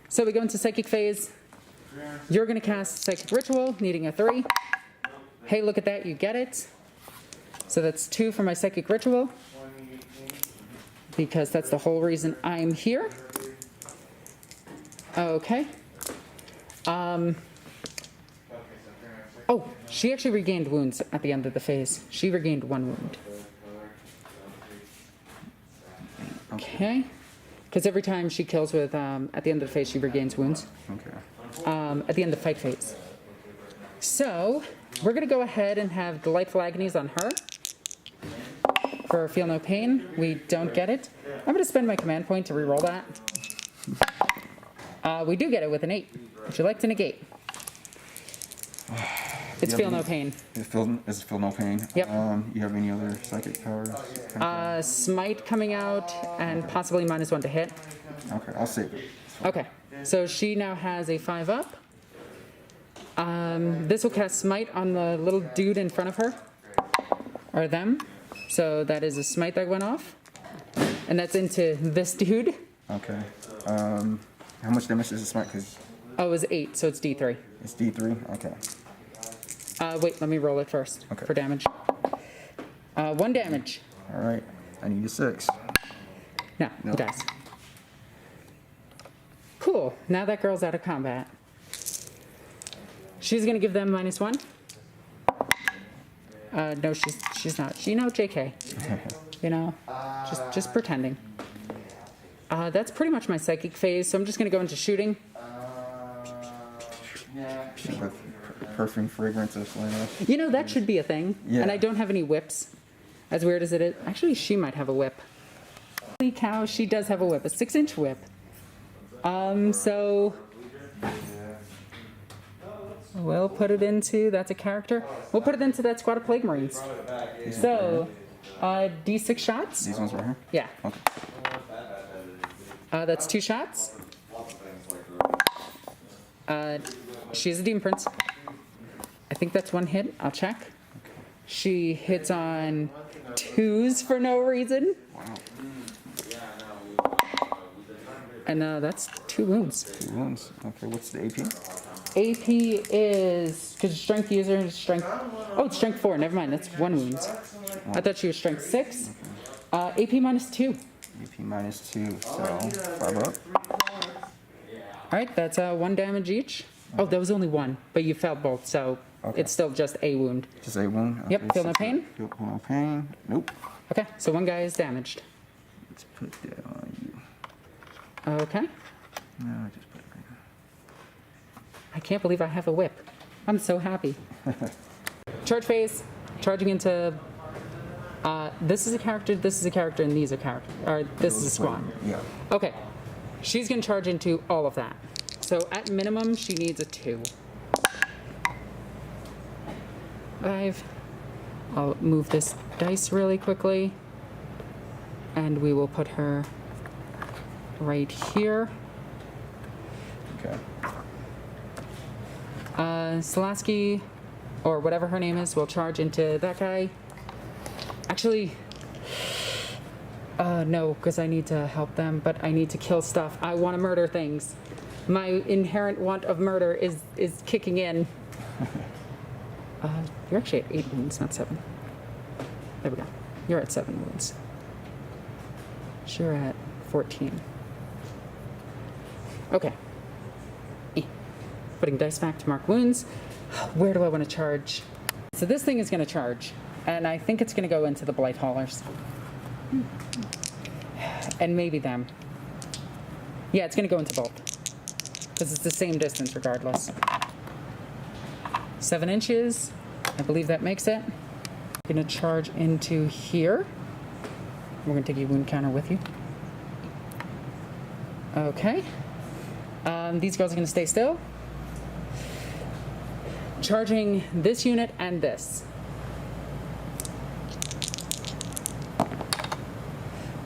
So we go into Psychic phase. You're going to cast Psychic Ritual, needing a 3. Hey, look at that, you get it. So that's 2 for my Psychic Ritual, because that's the whole reason I'm here. Okay. Oh, she actually regained wounds at the end of the phase. She regained 1 wound. Okay. Because every time she kills with, at the end of the phase, she regains wounds. Okay. At the end of the fight phase. So, we're going to go ahead and have Delightful Agonies on her. For Feel No Pain. We don't get it. I'm going to spend my command point to reroll that. We do get it with an 8. Would you like to negate? It's Feel No Pain. Is it Feel No Pain? Yep. You have any other psychic powers? Smite coming out and possibly -1 to hit. Okay, I'll save it. Okay, so she now has a 5 up. This will cast Smite on the little dude in front of her. Or them. So that is a Smite that went off. And that's into this dude. Okay. How much damage does it smite? Oh, it was 8, so it's D3. It's D3? Okay. Wait, let me roll it first for damage. 1 damage. All right. I need a 6. No, he dies. Cool. Now that girl's out of combat. She's gonna give them -1. No, she's not. You know, JK. You know, just pretending. That's pretty much my psychic phase, so I'm just gonna go into shooting. Perfume fragrance of Slaanesh. You know, that should be a thing. Yeah. And I don't have any whips. As weird as it is. Actually, she might have a whip. Holy cow, she does have a whip. A 6-inch whip. So... we'll put it into... That's a character. We'll put it into that squad of Plague Marines. So, D6 shots. These ones right here? Yeah. Okay. That's 2 shots. She's a Demon Prince. I think that's 1 hit. I'll check. She hits on 2s for no reason. Wow. And that's 2 wounds. 2 wounds. Okay, what's the AP? AP is, because strength user is strength. Oh, it's strength 4. Never mind. That's 1 wound. I thought she was strength 6. AP -2. AP -2. So 5 up. All right, that's 1 damage each. Oh, that was only 1, but you felt both, so it's still just a wound. Just a wound? Okay, Yep, feel no pain? Feel no pain. Nope. Okay, so 1 guy is damaged. Let's put that on you. Okay. No, I just put it right here. I can't believe I have a whip. I'm so happy. Charge phase, charging into... this is a character, and these are characters. Or this is a squad. Yeah. Okay. She's going to charge into all of that. So at minimum, she needs a 2. 5. I'll move this dice really quickly. And we will put her right here. Okay. Slasky, or whatever her name is, will charge into that guy. Actually... no, because I need to help them, but I need to kill stuff. I want to murder things. My inherent want of murder is kicking in. You're actually at 8 wounds, not 7. There we go. You're at 7 wounds. You're at 14. Okay. Putting dice back to mark wounds. Where do I want to charge? So this thing is going to charge, and I think it's going to go into the Blight Haulers. And maybe them. Yeah, it's going to go into both. Because it's the same distance regardless. 7 inches. I believe that makes it. I'm going to charge into here. We're going to take a wound counter with you. Okay. These girls are going to stay still. Charging this unit and this.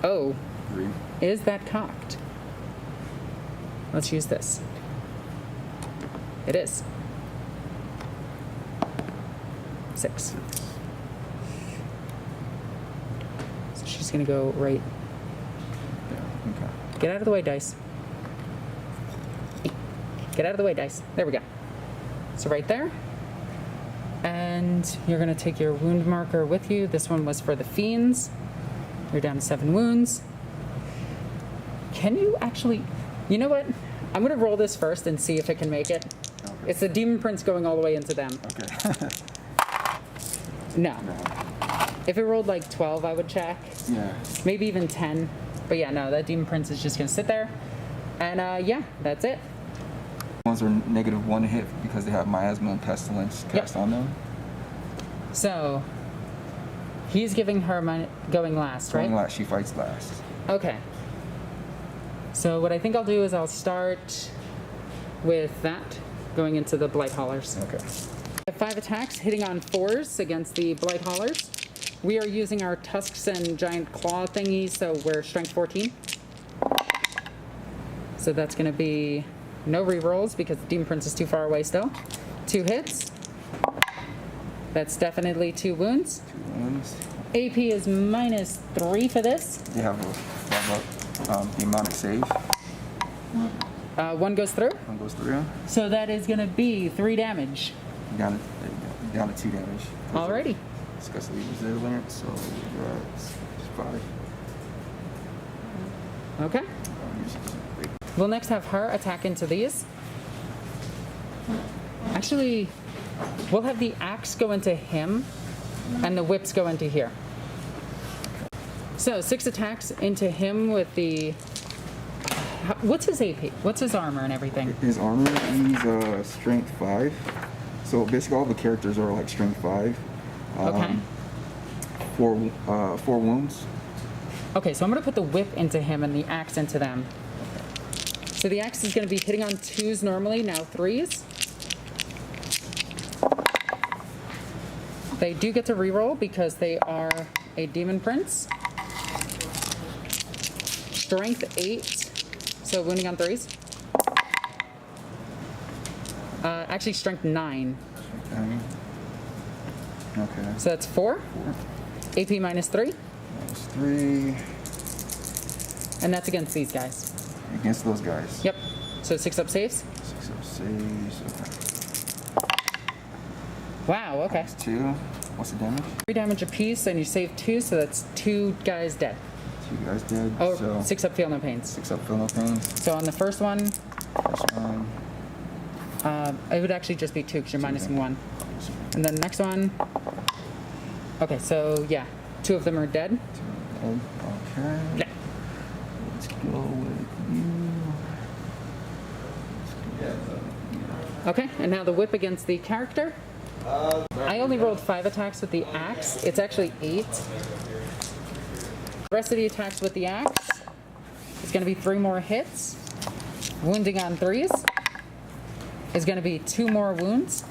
Oh, 3. is that cocked? Let's use this. It is. 6. So she's going to go right. Yeah, okay. Get out of the way, dice. Get out of the way, dice. There we go. So right there. And you're going to take your wound marker with you. This one was for the fiends. You're down to 7 wounds. Can you actually... You know what? I'm going to roll this first and see if it can make it. Okay. It's the demon prince going all the way into them. Okay. No. If it rolled like 12, I would check. Yeah. Maybe even 10. But yeah, no, that demon prince is just going to sit there. And yeah, that's it. Ones are -1 hit because they have miasma and pestilence cast on them. So, he's giving her going last, right? Going last, she fights last. Okay. So what I think I'll do is I'll start with that, going into the Blight Haulers. Okay. I have 5 attacks, hitting on 4s against the Blight Haulers. We are using our tusks and giant claw thingies, so we're strength 14. So that's going to be no rerolls because the Demon Prince is too far away still. 2 hits. That's definitely 2 wounds. 2 wounds. AP is -3 for this. They have a demonic save. 1 goes through. 1 goes through. So that is going to be 3 damage. Down to 2 damage. Alrighty. Disgustly resilient, so you're at 5. Okay. We'll next have her attack into these. Actually, we'll have the axe go into him, and the whips go into here. So 6 attacks into him with the... What's his AP? What's his armor and everything? His armor, he's strength 5. So basically all the characters are like strength 5. Okay. 4 wounds. Okay, so I'm going to put the whip into him and the axe into them. So the axe is going to be hitting on 2s normally, now 3s. They do get to reroll because they are a Demon Prince. Strength 8, so wounding on 3s. Actually, strength 9. Okay. So that's 4. AP -3. -3. And that's against these guys. Against those guys. Yep. So 6 up saves. 6 up saves. Okay. Wow, okay. That's 2. What's the damage? 3 damage apiece, and you save 2, so that's 2 guys dead. 2 guys dead. Oh, so 6 up feel no pains. 6 up feel no pains. So on the first one, First one. it would actually just be 2 because you're minusing 1. And then the next one. Okay, so yeah, 2 of them are dead. 2 dead. Okay. Yeah. Let's go with you. Okay, and now the whip against the character. I only rolled 5 attacks with the axe. It's actually 8. The rest of the attacks with the axe is going to be 3 more hits. Wounding on 3s is going to be 2 more wounds.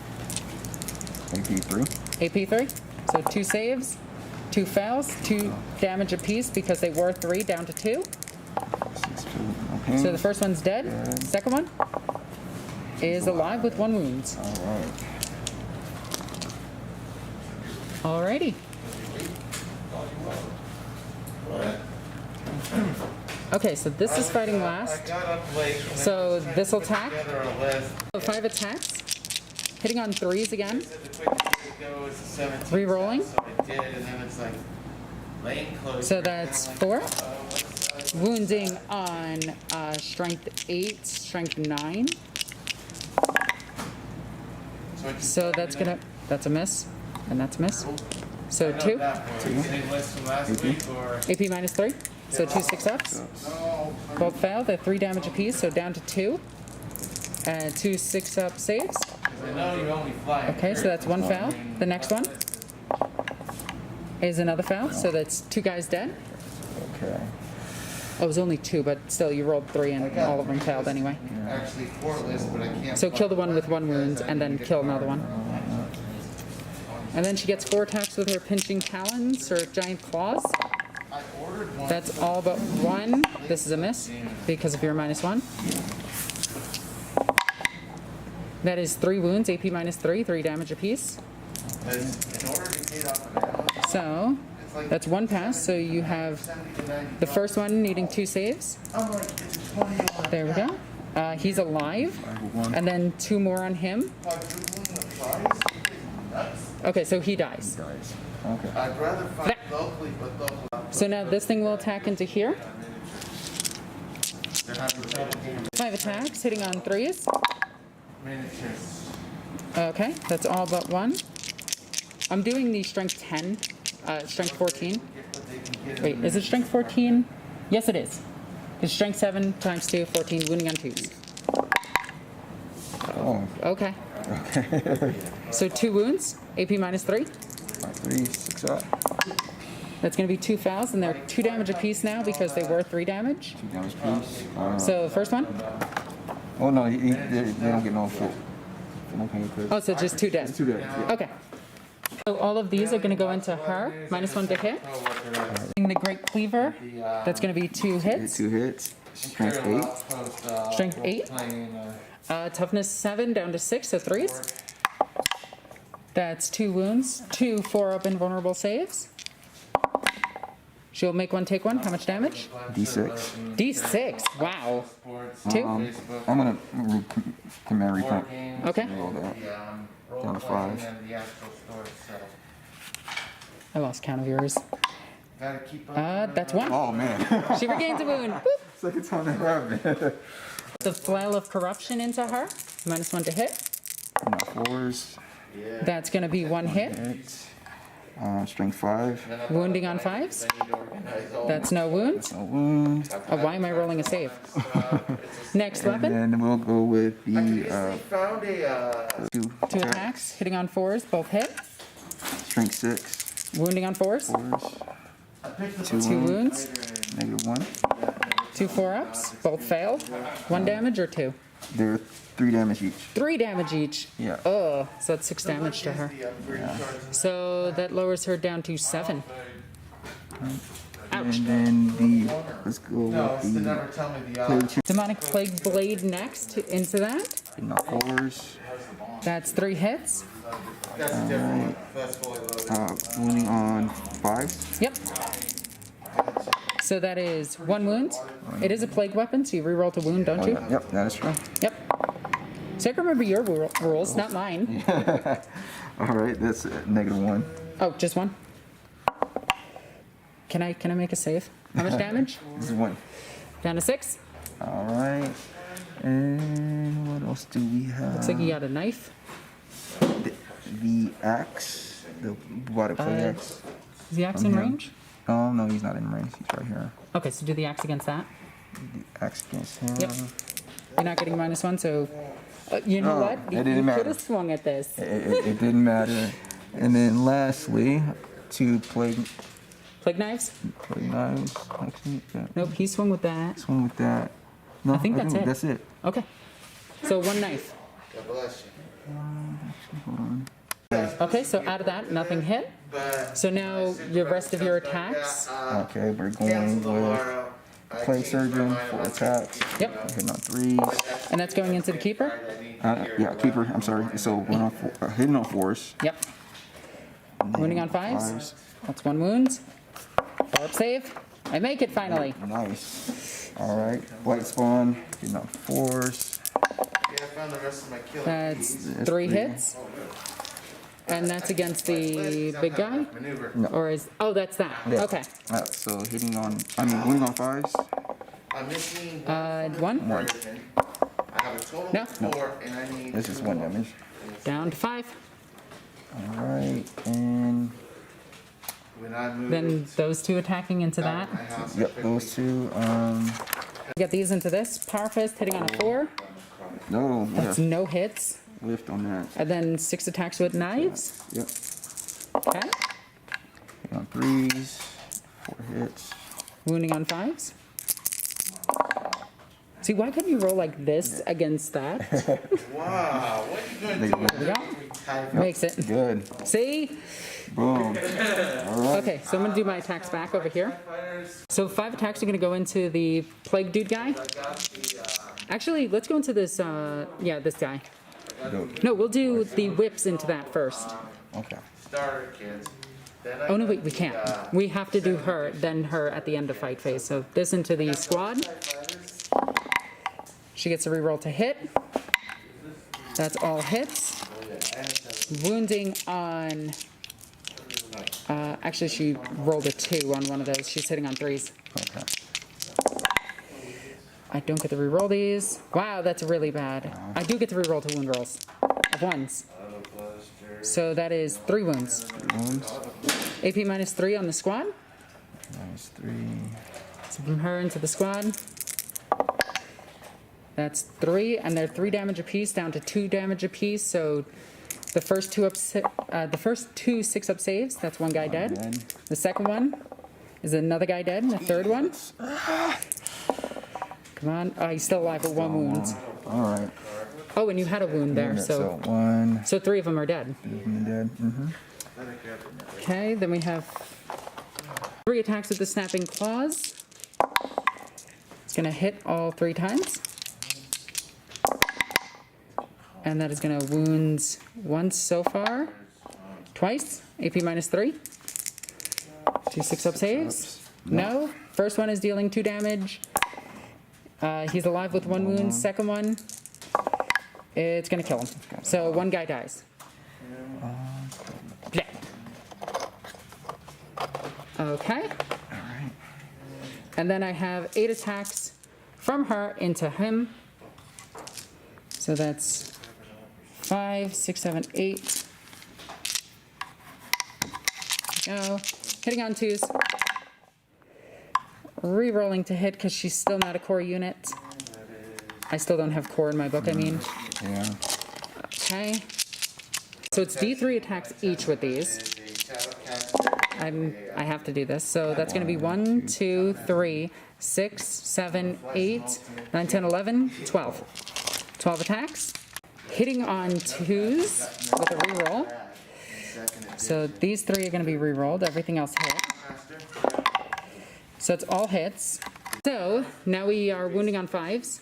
AP3. AP3. So 2 saves, 2 fails, 2 damage apiece because they were 3 down to 2. 6 feel no pains. So the first one's dead. Dead. Second one is alive with 1 wound. Alright. Alrighty. Okay, so this is fighting last. So this will attack. So 5 attacks. Hitting on 3s again. Rerolling. So that's 4. Wounding on strength 8, strength 9. So that's a miss, and that's a miss. So 2. AP -3. So 2 6-ups. Both fail. They're 3 damage apiece, so down to 2. And 2 6-up saves. Okay, so that's 1 foul. The next one is another foul, so that's 2 guys dead. Okay. Oh, it was only 2, but still, you rolled 3 and all of them failed anyway. Actually, 4 lists, but I can't. So kill the one with 1 wound, and then kill another one. And then she gets 4 attacks with her pinching talons or giant claws. I ordered one. That's all but 1. This is a miss because of your -1. That is 3 wounds, AP -3, 3 damage apiece. In order to get off an ammo, So that's 1 pass. So you have 70 to 90. the first one needing 2 saves. I'm like, it's 20 on There we go. He's alive. And then 2 more on him. quadrupling the price. Nuts. Okay, so he dies. Guys. Okay. I'd rather fight locally, but locally. So now this thing will attack into here. 5 attacks, hitting on 3s. Miniatures. Okay, that's all but 1. I'm doing the strength 10, strength 14. Wait, is it strength 14? Yes, it is. It's strength 7 times 2, 14, wounding on 2s. Oh, Okay. So 2 wounds, AP -3. 3, 6 up. That's going to be 2 fouls, and they're 2 damage apiece now because they were 3 damage. 2 damage piece. So first one. Oh no, they don't get no full. No pain crit. Oh, so just 2 dead. 2 dead. Yeah. Okay. So all of these are going to go into her. -1 to hit. The Great Cleaver. That's going to be 2 hits. 2 hits. Strength 8. Strength 8. Toughness 7 down to 6, so 3s. That's 2 wounds. 2 4-up invulnerable saves. She'll make 1, take 1. How much damage? D6. D6. Wow. 2. I'm gonna command recount. Okay. Roll that. Down to 5. I lost count of yours. That's 1. Oh man. She regains a wound. Boop. Second time that happened. The Flail of Corruption into her. -1 to hit. No 4s. That's going to be 1 hit. Hits. Strength 5. Wounding on 5s. That's no wounds. No wound. Why am I rolling a save? Next weapon. And then we'll go with the Found a 2 2 attacks. Hitting on 4s. Both hit. Strength 6. Wounding on 4s. 4s. 2 2 wounds. wounds. -1. 2 4-ups. Both fail. 1 damage or 2? They're 3 damage each. 3 damage each. Yeah. Oh, so that's 6 damage to her. So that lowers her down to 7. Ouch. And then let's go with the never tell me the Plague Chain. Demonic Plague Blade next into that. Not 4s. That's 3 hits. That's a different one. That's fully loaded. Wounding on 5s. Yep. So that is 1 wound. It is a plague weapon, so you reroll to wound, don't you? Yep, that is true. Yep. So I can remember your rules, not mine. All right, that's -1. Oh, just 1. Can I make a save? How much damage? This is 1. Down to 6. All right. And what else do we have? Looks like you got a knife. The axe. The body play axe. Is the axe in range? Oh, no, he's not in range. He's right here. Okay, so do the axe against that. The axe against him. Yep. You're not getting -1, so you know No, what? it didn't You matter. could have swung at this. It didn't matter. And then lastly, 2 plague Plague knives? knives. Actually, yeah. Nope, he swung with that. This one with that. No, I think that's it. That's it. Okay. So 1 knife. God bless you. Hold on. Okay, so out of that, nothing hit. But So now the rest of your attacks. Okay, we're going with Plague Surgeon for attacks. Yep. Hitting on 3s. And that's going into the keeper? Yeah, keeper. I'm sorry. So one on hitting on 4s. Yep. Wounding on 5s. That's 1 wound. 4-up save. I make it finally. Nice. All right. White spawn. Hitting on 4s. yeah, I found the rest of my killing. That's That's 3 3. hits. And that's against the big guy? Maneuver. No. Or is, oh, that's that. Yeah. Okay. So hitting on, wounding on 5s. I'm missing 1. One. version. I have a total No. of 4, and I need. This is 1 damage. Down to 5. All right, and When I move. Then those 2 attacking into that. my house, yep, those 2. Get these into this. Power Fist hitting on a 4. No, we That's have no hits. lift on that. And then 6 attacks with knives. Yep. Okay. Hit on 3s. 4 hits. Wounding on 5s. See, why couldn't you roll like this against that? Wow, what are you going to do with There we go. type? Makes it. Good. See? Boom. All right. Okay, so I'm gonna do my attacks back over here. So 5 attacks are gonna go into the plague dude guy. Actually, let's go into this, this guy. Dope. No, we'll do the whips into that first. Okay. Starter kits. Then I Oh no, got wait, we the, can't. We have to do her, then her at the end of fight phase. So this into the squad. She gets a reroll to hit. That's all hits. Wounding on... actually, she rolled a 2 on one of those. She's hitting on 3s. Okay. I don't get to reroll these. Wow, that's really bad. I do get to reroll to wound rolls of 1s. So that is 3 wounds. Wounds. AP minus 3 on the squad. -3. So from her into the squad. That's 3, and they're 3 damage apiece down to 2 damage apiece. So the first 2 6-up saves. That's 1 guy dead. The second one is another guy dead. And the third one. Come on. Oh, he's still alive with 1 wound. All right. Oh, and you had a wound there. So 1. 3 of them are dead. Dead. Mm-hmm. Okay, then we have 3 attacks with the snapping claws. It's gonna hit all 3 times. And that is gonna wound once so far. Twice. AP minus 3. 2 6-up saves. No. First one is dealing 2 damage. He's alive with 1 wound. Second one, it's gonna kill him. So 1 guy dies. Yeah. Okay. Alright. And then I have 8 attacks from her into him. So that's 5, 6, 7, 8. Go. Hitting on 2s. Re-rolling to hit because she's still not a core unit. I still don't have core in my book, I mean. Yeah. Okay. So it's D3 attacks each with these. I have to do this. So that's going to be 1, 2, 3, 6, 7, 8, 9, 10, 11, 12. 12 attacks. Hitting on 2s with a reroll. So these 3 are going to be rerolled. Everything else hit. So it's all hits. So now we are wounding on 5s.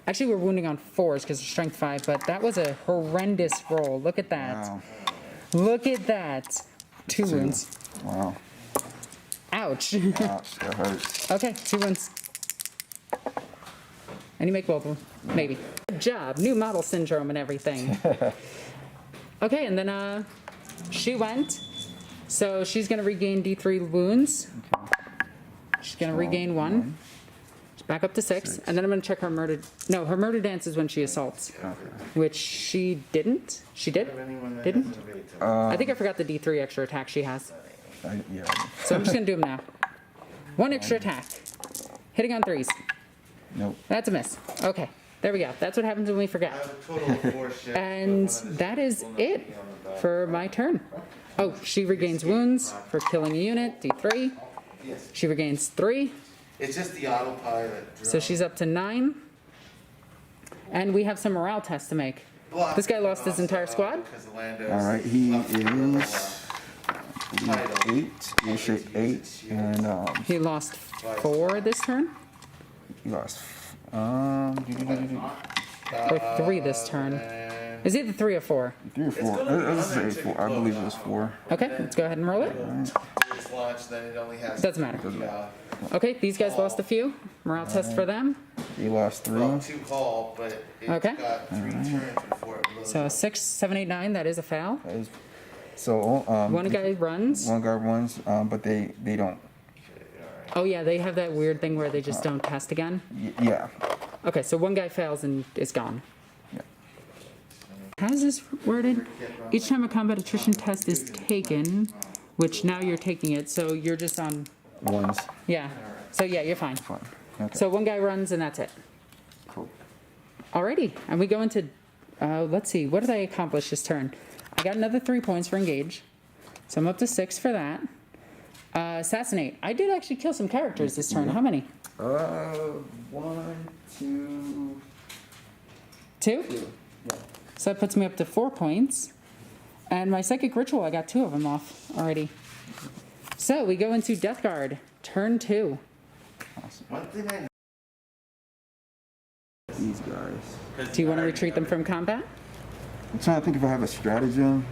Actually, we're wounding on 4s because of strength 5, but that was a horrendous roll. Look at that. Wow. Look at that. 2 wounds. Wow. Ouch. Ouch. That hurts. Okay, 2 wounds. And you make both of them. Maybe. Good job. New model syndrome and everything. Okay, and then she went. So she's going to regain D3 wounds. She's going to regain 1. She's back up to 6. And then I'm going to check her murder. No, her murder dance is when she assaults. Okay. Which she didn't. She did? Didn't? I think I forgot the D3 extra attack she has. Yeah. So I'm just going to do them now. 1 extra attack. Hitting on 3s. Nope. That's a miss. Okay. There we go. That's what happens when we forget. And that is it for my turn. Oh, she regains wounds for killing a unit, D3. She regains 3. It's just the autopilot. So she's up to 9. And we have some morale tests to make. This guy lost his entire squad. Alright, he is 8. He should 8. And He lost 4 this turn. he lost. Or 3 this turn. Is it the 3 or 4? 3 or 4. Let's say 4. I believe it was 4. Okay, let's go ahead and roll it. Doesn't matter. Okay, these guys lost a few. Morale test for them. He lost 3. Okay. So 6, 7, 8, 9. That is a foul. So 1 guy runs. 1 guy runs, but they don't. Oh yeah, they have that weird thing where they just don't test again. Yeah. Okay, so 1 guy fails and is gone. Yeah. How's this worded? Each time a combat attrition test is taken, which now you're taking it, so you're just on. 1s. Yeah. So yeah, you're fine. Fine. Okay. So 1 guy runs and that's it. Cool. Alrighty, and we go into. Let's see, what did I accomplish this turn? I got another 3 points for engage, so I'm up to 6 for that. Assassinate. I did actually kill some characters this turn. How many? 1, 2, 2? 2. Yeah. So that puts me up to 4 points. And my Psychic Ritual, I got 2 of them off already. So we go into Death Guard, turn 2. One thing I These guys. Do you want to retreat them from combat? I'm trying to think if I have a stratagem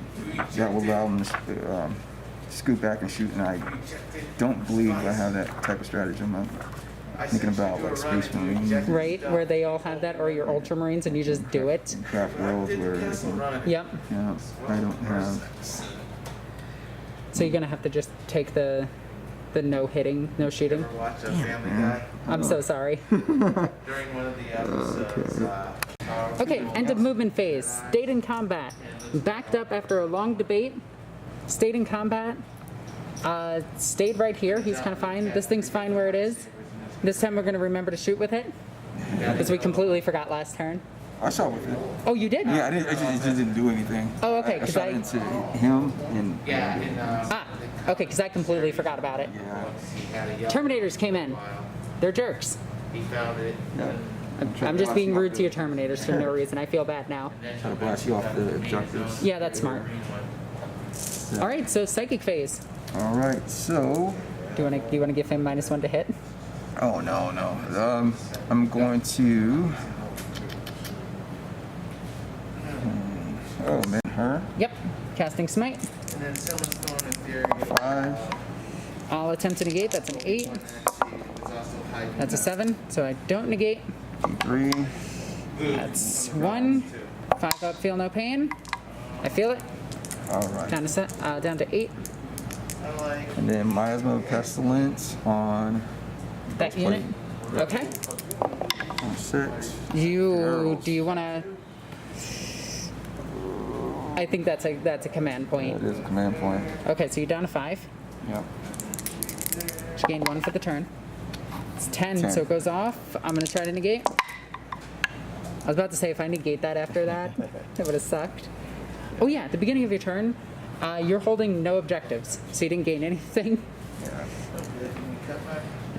that will allow them to scoot back and shoot, and I don't believe I have that type of stratagem. I'm thinking about like Space Marines, Right, where they all have that, or your Ultramarines and you just do it. Craft Worlds, where they can, Yep. yeah, I don't have. So you're going to have to just take the no hitting, no shooting. ever watch a Family Guy I'm so sorry. during one of the episodes. Okay, end of movement phase. Stayed in combat. Backed up after a long debate. Stayed in combat. Stayed right here. He's kind of fine. This thing's fine where it is. This time we're going to remember to shoot with it. Because we completely forgot last turn. I shot with it. Oh, you did? Yeah, it just didn't do anything. Oh, okay, I 'cause shot I- into him and Okay, because I completely forgot about it. yeah. He had a yellow Terminators came in. while. They're jerks. He found it. Yeah. I'm just being rude to your Terminators for no reason. I feel bad now. Try to blast you off the objectives. Yeah, that's smart. All right, so Psychic phase. All right, so. Do you want to give him -1 to hit? Oh no. I'm going to. Oh man, her Yep. Casting Smite. And then someone's going in theory. 5. I'll attempt to negate. That's an 8. That's a 7, so I don't negate. 3. That's 1. 5 up, feel no pain. I feel it. All right. Down to 8. I like. And then Miasma Pestilence on That unit. Okay. 6. Do you want to? I think that's a command That point. is a command point. Okay, so you're down to 5. Yep. Just gain 1 for the turn. It's 10, 10. so it goes off. I'm gonna try to negate. I was about to say if I negate that after that, it would have sucked. Oh yeah, at the beginning of your turn, you're holding no objectives, so you didn't gain anything.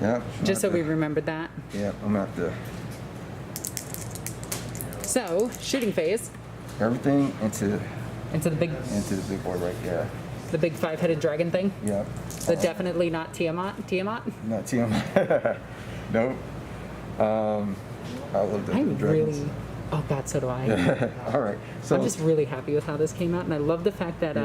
Yep. Just so we remembered that. Yep. I'm gonna have to So shooting phase everything into into the big board right there. the big 5-headed dragon thing. Yep. So definitely not Tiamat. Not TM. Nope. I love the I dragons. really. Oh god, so do I. All right. So I'm just really happy with how this came out, and I love the fact that,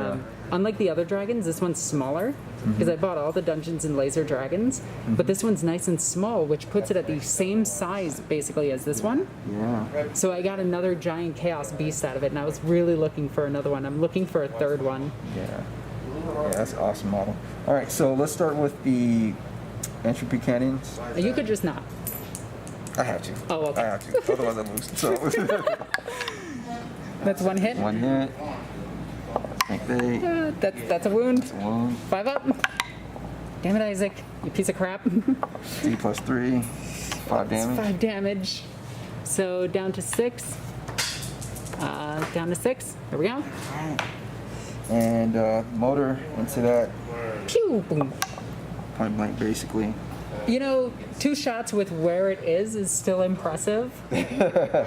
unlike the other dragons, this one's smaller, because I bought all the Dungeons and Laser dragons, but this one's nice and small, which puts it at the same size, basically, as this one. yeah. So I got another giant Chaos Beast out of it, and I was really looking for another one. I'm looking for a third one. Yeah, that's an awesome model. All right, so let's start with the entropy cannons. You could just not. I have to. Oh, okay. I have to. Otherwise, I lose. So That's 1 hit. 1 hit. Think they. That's a wound. 1. 5 up. Damn it, Isaac. You piece of crap. 3 plus 3. 5 damage. 5 damage. So down to 6. Down to 6. There we go. And motor into that Pew! Boom. point blank, basically. You know, 2 shots with where it is still impressive. Do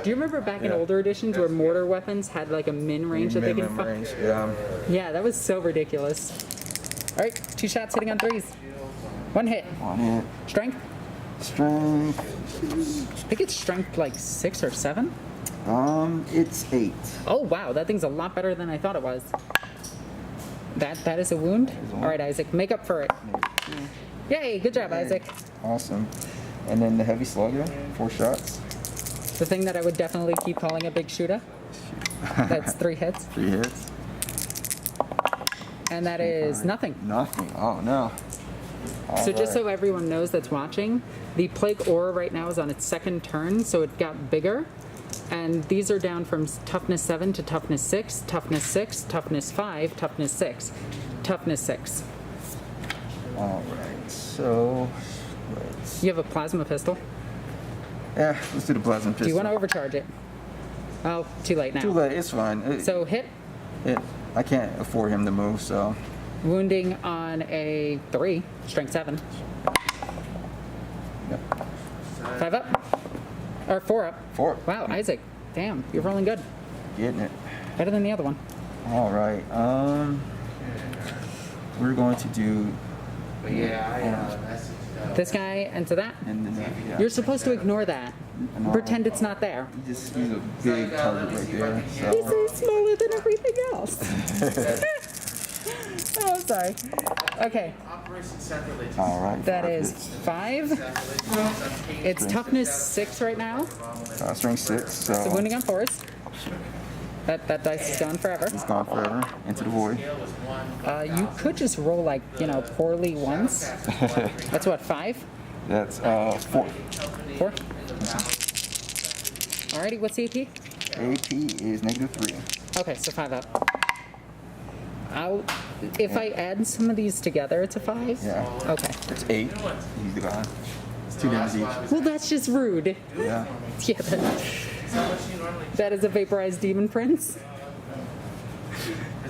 you remember back in older editions where mortar weapons had like a min range that they could fire? range. Yeah. Yeah, that was so ridiculous. All right, 2 shots hitting on 3s. 1 hit. 1 hit. Strength? Strength. I think it's strength like 6 or 7. It's 8. Oh wow, that thing's a lot better than I thought it was. That is a wound. All right, Isaac, make up for it. Yay, good job, Isaac. Awesome. And then the heavy slugger, 4 shots. The thing that I would definitely keep calling a big shooter. That's 3 hits. 3 hits. And that is nothing. Nothing. Oh no. So just so everyone knows that's watching, the Plague Aura right now is on its 2nd turn, so it got bigger. And these are down from toughness 7 to toughness 6, toughness 6, toughness 5, toughness 6, toughness 6. All right. So let's. You have a plasma pistol. Yeah, let's do the plasma pistol. Do you want to overcharge it? Oh, too late now. Too late. It's fine. So hit. I can't afford him to move, so Wounding on a 3, strength 7. Yep. 5 up. Or 4 up. 4. Wow, Isaac. Damn, you're rolling good. Getting it. Better than the other one. All right. We're going to do. But yeah, I messaged This guy into that. And then, yeah. You're supposed to ignore that. No. Pretend it's not there. He's a big target right there. He's So. smaller than everything else. Oh, sorry. Okay, Operation separately. All right. that is 5. It's toughness 6 right now. Strength 6. So. So wounding on 4s. That dice is gone forever. It's gone forever. Into the void. You could just roll like, poorly once. That's what, 5? That's 4. 4? Alrighty, what's the AP? AP is -3. Okay, so 5 up. If I add some of these together, it's a 5? Yeah. Okay. It's 8. He's the guy. It's 2 damage each. Well, that's just rude. Yeah. Yeah, that is a vaporized demon prince.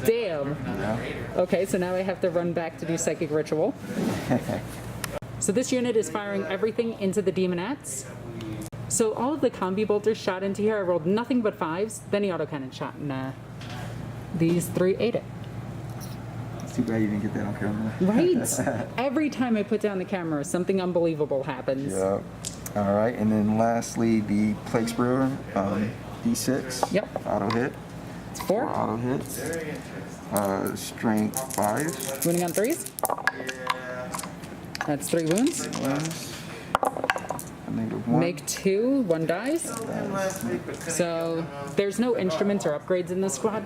Damn. Yeah. Okay, so now I have to run back to do psychic ritual. So this unit is firing everything into the demonettes. So all of the combi bolters shot into here. I rolled nothing but 5s. Then the autocannon shot, and these 3 ate it. It's too bad you didn't get that on camera. Right? Every time I put down the camera, something unbelievable happens. Yep. All right, and then lastly, the Plague Sprayer, D6. Yep. Auto hit. It's 4. Auto hits. Strength 5. Wounding on 3s. That's 3 wounds. -1. Make 2, 1 dies. So there's no instruments or upgrades in this squad.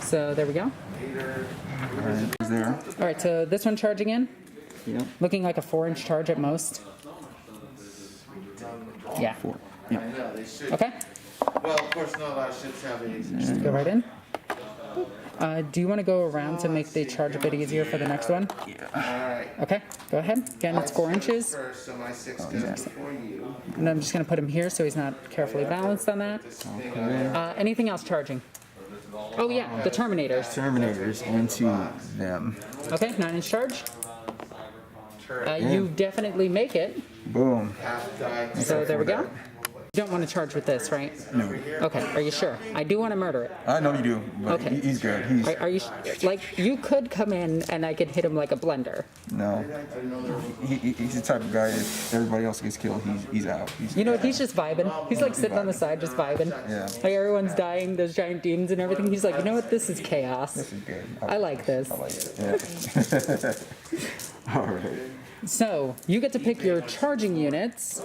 So there we go. All right, he's there. All right, so this one charging in. Yep. Looking like a 4-inch charge at most. Yeah. 4. Yep. I know, they should. Okay. Well, of course, not a lot of ships have these. Just go right in. Do you want to go around to make the charge a bit easier for the next one? Alright. Okay, go ahead. Again, it's 4 inches. First, so my 6 goes before you. And I'm just going to put him here so he's not carefully balanced on that. Anything else charging? Oh, yeah, the Terminators. Terminators into them. Okay, 9-inch charge. You definitely make it. Boom. Half die. So there we go. You don't want to charge with this, right? No. Okay, are you sure? I do want to murder it. I know you do, but Okay. he's good. He's Are you like you could come in and I could hit him like a blender? no. He's the type of guy that everybody else gets killed. He's out. You know what? He's just vibing. He's like sitting on the side, just vibing. Yeah. Like everyone's dying, there's giant demons and everything. He's like, you know what? This is chaos. This is good. I like this. I like it. Yeah. All right. So you get to pick your charging units.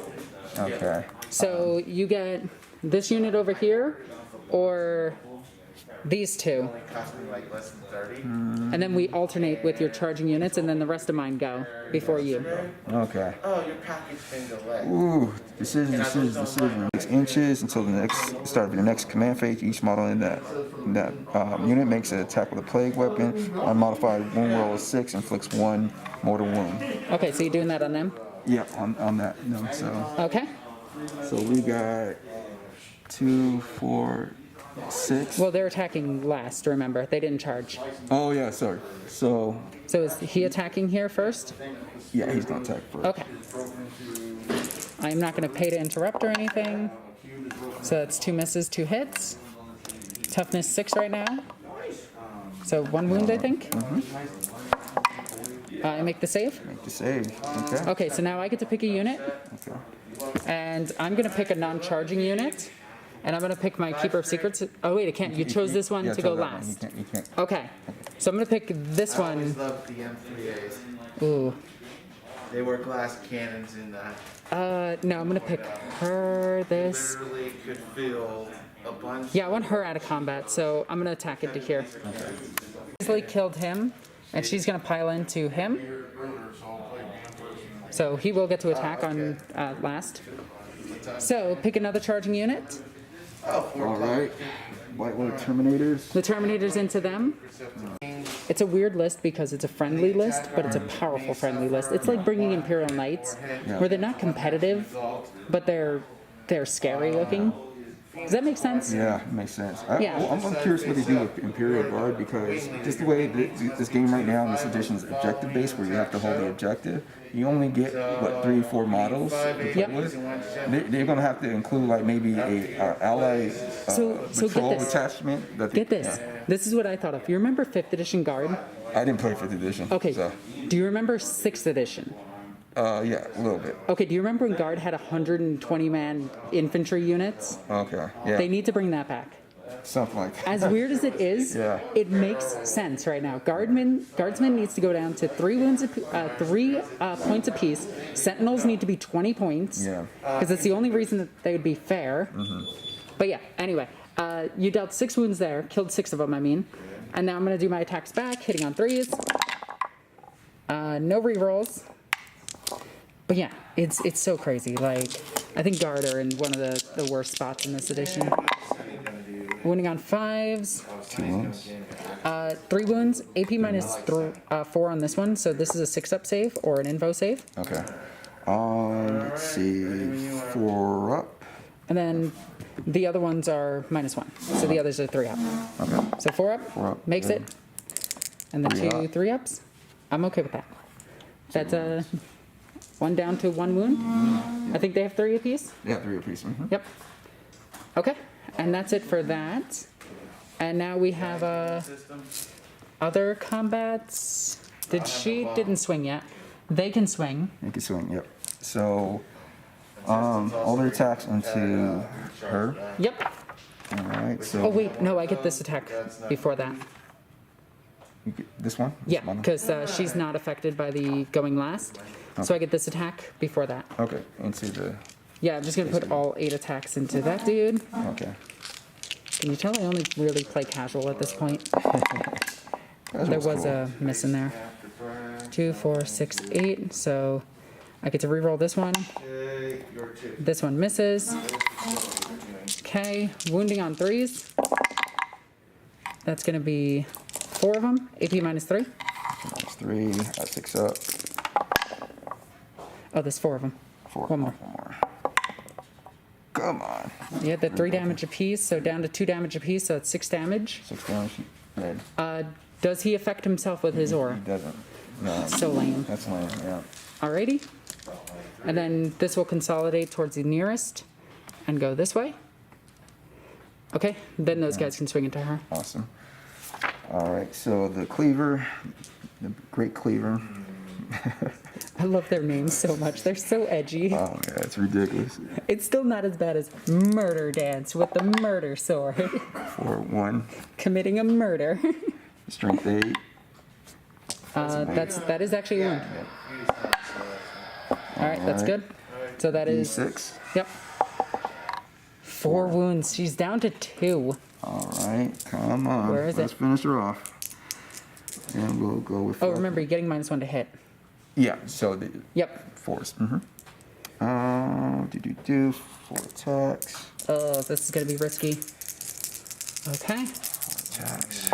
Okay. So you get this unit over here, or these two, Cost me like less than 30. and then we alternate with your charging units, and then the rest of mine go before you. Okay. Oh, your package been delayed. Ooh, decision. 6 inches until the start of your next command phase. Each model in that unit makes an attack with a plague weapon. Unmodified wound roll is 6, inflicts 1 mortal wound. Okay, so you're doing that on them? Yeah, on that. No, Okay. so we got 2, 4, 6. Well, they're attacking last, remember. They didn't charge. Oh yeah, sorry. So So is he attacking here first? yeah, he's gonna attack first. Okay. I'm not going to pay to interrupt or anything. So that's 2 misses, 2 hits. Toughness 6 right now. So 1 wound, I think. I make the save. Make the save. Okay. Okay, so now I get to pick a unit. Okay. And I'm going to pick a non-charging unit. And I'm going to pick my Keeper of Secrets. Oh, wait, I can't. You chose this one Yeah, to chose go that one. last. You can't. Okay. So I'm going to pick this I always one. loved the M3As. Ooh. They were glass cannons in that. No, I'm going to pick her, this. Literally could fill a bunch. Yeah, I want her out of combat, so I'm going to attack into here. Easily killed him, and she's going to pile into him. So he will get to attack on last. So pick another charging unit. Oh, All right. Whitewood Terminators. The Terminators into them. It's a weird list because it's a friendly list, but it's a powerful friendly list. It's like bringing Imperial Knights, where they're not competitive, but they're scary looking. Does that make sense? Yeah, it makes sense. Yeah. I'm curious what they do with Imperial Guard, because just the way this game right now in this edition is objective based, where you have to hold the objective, you only get what 3 or 4 models to play Yep. with. They're gonna have to include like maybe a ally So get patrol this. attachment. Get this. Yeah. This is what I thought of. You remember 5th edition Guard? I didn't play 5th edition. Okay. So, Do you remember 6th edition? yeah, a little bit. Okay, do you remember when Guard had 120-man infantry units? Okay. Yeah. They need to bring that back. Something like that. As weird as it is, Yeah. it makes sense right now. Guardsmen needs to go down to 3 wounds, 3 points apiece. Sentinels need to be 20 points. Yeah. Because it's the only reason that they would be fair. But yeah, anyway, you dealt 6 wounds there, killed 6 of them, I mean. And now I'm going to do my attacks back, hitting on 3s. No rerolls. But yeah, it's so crazy. Like, I think Guard are in one of the worst spots in this edition. Wounding on 5s. 2 wounds. 3 wounds. AP minus 4 on this one. So this is a 6-up save or an invo save. Okay. Let's see. 4 up. And then the other ones are -1. So the others are 3-up. Okay. So 4-up 4 up. makes Good. it. And the 3 2 up. 3-ups. I'm okay with that. That's 1 down to 1 wound. I think they have 3 apiece. Yeah, 3 apiece. Yep. Okay. And that's it for that. And now we have other combats. Didn't swing yet. They can swing. You can swing. Yep. So, all the attacks into her. Yep. All right. So. Oh wait, no, I get this attack before that. You get this one. This Yeah, one? because she's not affected by the going last. So I get this attack before that. Okay. Into the. Yeah, I'm just gonna put all 8 attacks into that dude. Okay. Can you tell I only really play casual at this point? That There was cool. a miss in there. 2, 4, 6, 8. So I get to reroll this one. Your 2. This one misses. Okay, wounding on 3s. That's gonna be 4 of them. AP minus 3. That's 3. 6 up. Oh, there's 4 of them. 4. One more. One more. Come on. Yeah, the 3 damage apiece, so down to 2 damage apiece, so it's 6 damage. 6 damage. Red. Does he affect himself with his He aura? doesn't. No. So lame. That's lame. Yeah. Alrighty. And then this will consolidate towards the nearest and go this way. Okay, then those guys can swing into her. Awesome. All right. So the cleaver, the great cleaver. I love their names so much. They're so edgy. Oh yeah, it's ridiculous. It's still not as bad as Murder Dance with the murder sword. 4-1. Committing a murder. Strength 8. That is actually a wound. Alright, that's good. So that is D6. yep. 4 wounds. She's down to 2. All right. Come on. Where is Let's it? finish her off. And we'll go with. Oh, remember, you're getting -1 to hit. Yeah. So the Yep. 4s. Four attacks. Oh, this is gonna be risky. Okay. 4 attacks.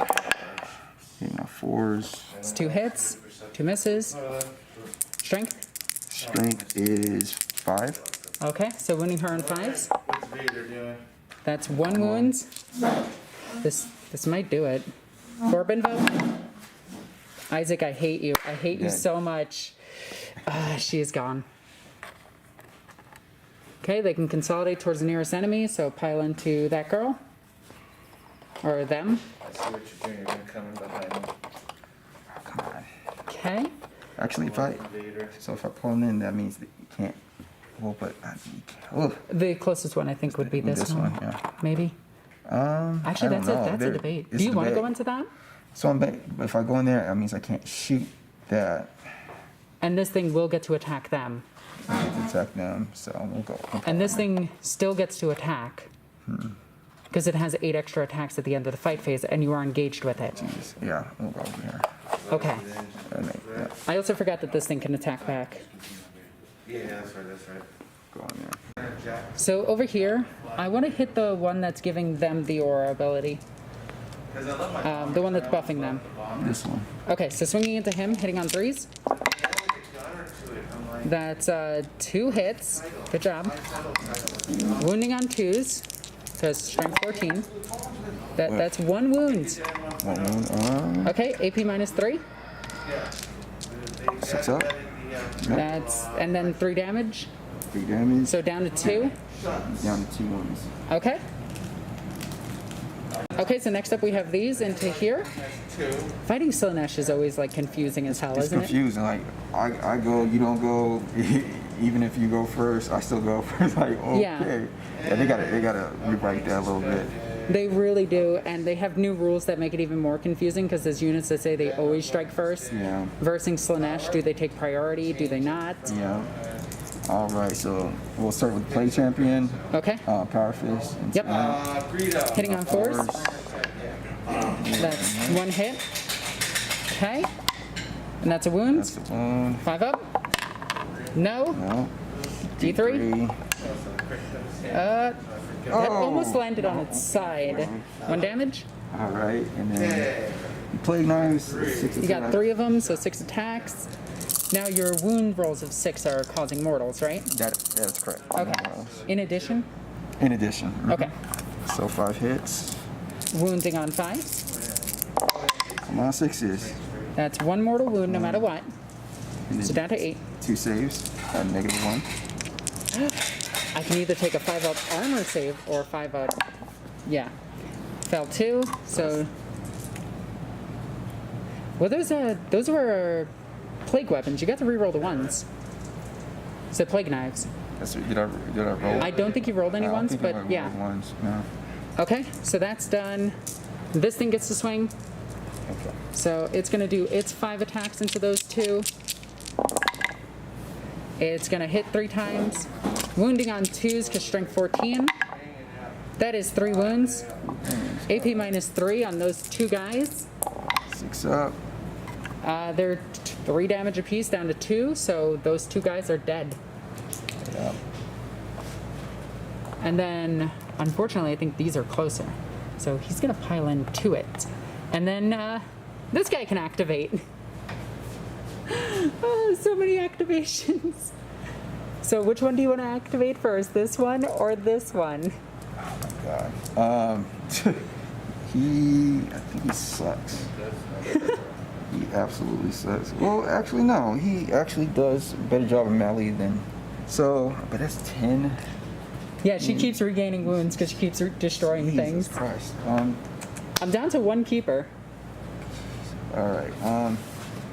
Hitting on 4s. It's 2 hits, 2 misses. Strength. Strength is 5. Okay, so wounding her on 5s. What's Vader doing? That's 1 wound. This might do it. Corbin vote. Isaac, I hate you. I hate you Dead. so much. She is gone. Okay, they can consolidate towards the nearest enemy, so pile into that girl. Or them. I see what you're doing. You're gonna come in behind me. Come on. Okay. Actually, if I pull him in, that means that you can't. Well, but you can't. Oh, The closest one I think would be this one. Yeah. Maybe. Actually, I don't know. that's a debate. It's Do you want to debate. go into that? So if I go in there, that means I can't shoot that. And this thing will get to attack them. I get to attack them, so we'll go. And this thing still gets to attack. Because it has 8 extra attacks at the end of the fight phase, and you are engaged with it. Jeez. Yeah, we'll go over here. Okay. Yeah, I also forgot that this thing can attack back. Yeah, that's right. That's right. go in there. Jack. So over here, I want to hit the one that's giving them the aura ability. The one that's buffing them. This one. Okay, so swinging into him, hitting on 3s. That's 2 hits. Good job. Wounding on 2s. because strength 14. That's 1 wound. 1 wound. Okay, AP -3. 6 up. And then 3 damage. 3 damage. So down to 2. Down to 2 wounds. Okay. Okay, so next up we have these into here. Fighting Slaanesh is always like confusing as hell, It's isn't confusing. Like I go, you don't go. Even if you go first, I still go first. Like okay. Yeah, they gotta rewrite that a little bit. it? They really do, and they have new rules that make it even more confusing because there's units that say they always strike first. Yeah. Versus Slaanesh, do they take priority? Do they not? Yeah. All right, so we'll start with play champion. Okay. Power fist. Yep. Hitting on 4s. That's 1 hit. Okay. And that's a wound. That's a wound. 5 up. No. No. D3. That almost landed on its side. 1 damage. All right, and then plague knives. 6 You got attack. 3 of them, so 6 attacks. Now your wound rolls of 6 are causing mortals, right? That's correct. Okay. In addition? In addition. Okay. So 5 hits. Wounding on 5. Come on, 6s. That's 1 mortal wound no matter what. And So then down to 8. 2 saves. -1. I can either take a 5 up armor save or 5 up. Yeah. Fell 2, so. Well, those were plague weapons. You got to reroll the 1s. So plague knives. Did I roll? I don't think you rolled any I don't ones, think I but rolled yeah. Ones. No. Okay, so that's done. This thing gets to swing. Okay. So it's going to do its 5 attacks into those 2. It's going to hit 3 times. Wounding on 2s because strength 14. That is 3 wounds. AP -3 on those 2 guys. 6 up. They're 3 damage apiece down to 2, so those 2 guys are dead. Yeah. And then, unfortunately, I think these are closer. So he's going to pile into it. And then this guy can activate. Oh, so many activations. So which one do you want to activate first? This one or this one? God. I think he sucks. He absolutely sucks. Well, actually, no. He actually does a better job of melee than. So, but that's 10. Yeah, she keeps regaining wounds because she keeps destroying Jesus things. Christ. I'm down to 1 keeper. All right.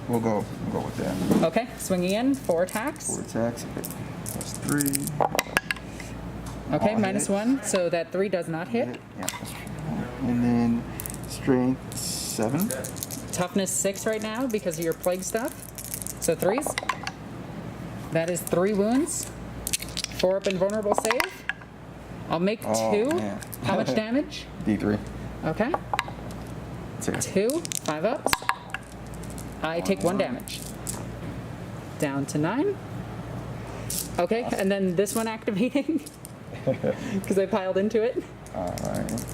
We'll go with that. Okay, swinging in, 4 attacks. 4 attacks. That's 3. Okay, All -1, so that 3 does not hit. Yeah, that's true. And then strength 7. Toughness 6 right now because of your plague stuff. So 3s. That is 3 wounds. 4 up invulnerable save. I'll make 2. Oh, man. How much damage? D3. Okay. 2, 5 ups. I take 1 damage. Down to 9. Okay, and then this one activating because I piled into it. All right.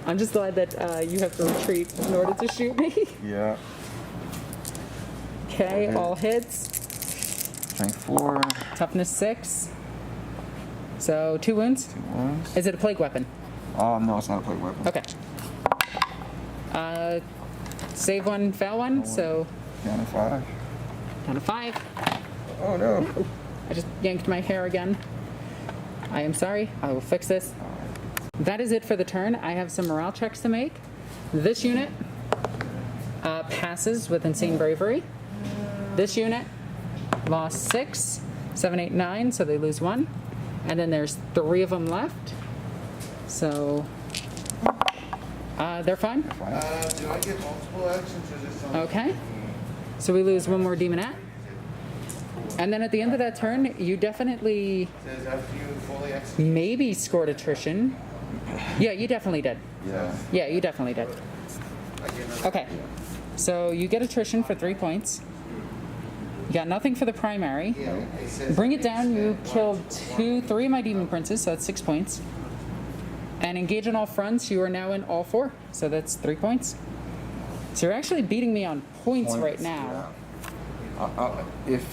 I'm just glad that you have to retreat in order to shoot me. Yeah. Okay, all hits. Strength 4. Toughness 6. So 2 wounds. 2 wounds. Is it a plague weapon? No, it's not a plague weapon. Okay. Save 1, fail 1. So Down to 5. down to 5. Oh no. I just yanked my hair again. I am sorry. I will fix this. That is it for the turn. I have some morale checks to make. This unit passes with insane bravery. This unit lost 6, 7, 8, 9, so they lose 1. And then there's 3 of them left. So they're fine. Do I get multiple actions or just some? Okay. So we lose 1 more demonette. And then at the end of that turn, you definitely Says after you fully execute. maybe scored attrition. Yeah, you definitely did. Yeah. Yeah, you definitely did. Okay. So you get attrition for 3 points. You got nothing for the primary. Bring it down. You killed 3 of my demon princes, so that's 6 points. And engage on all fronts. You are now in all 4, so that's 3 points. So you're actually beating me on points right now. If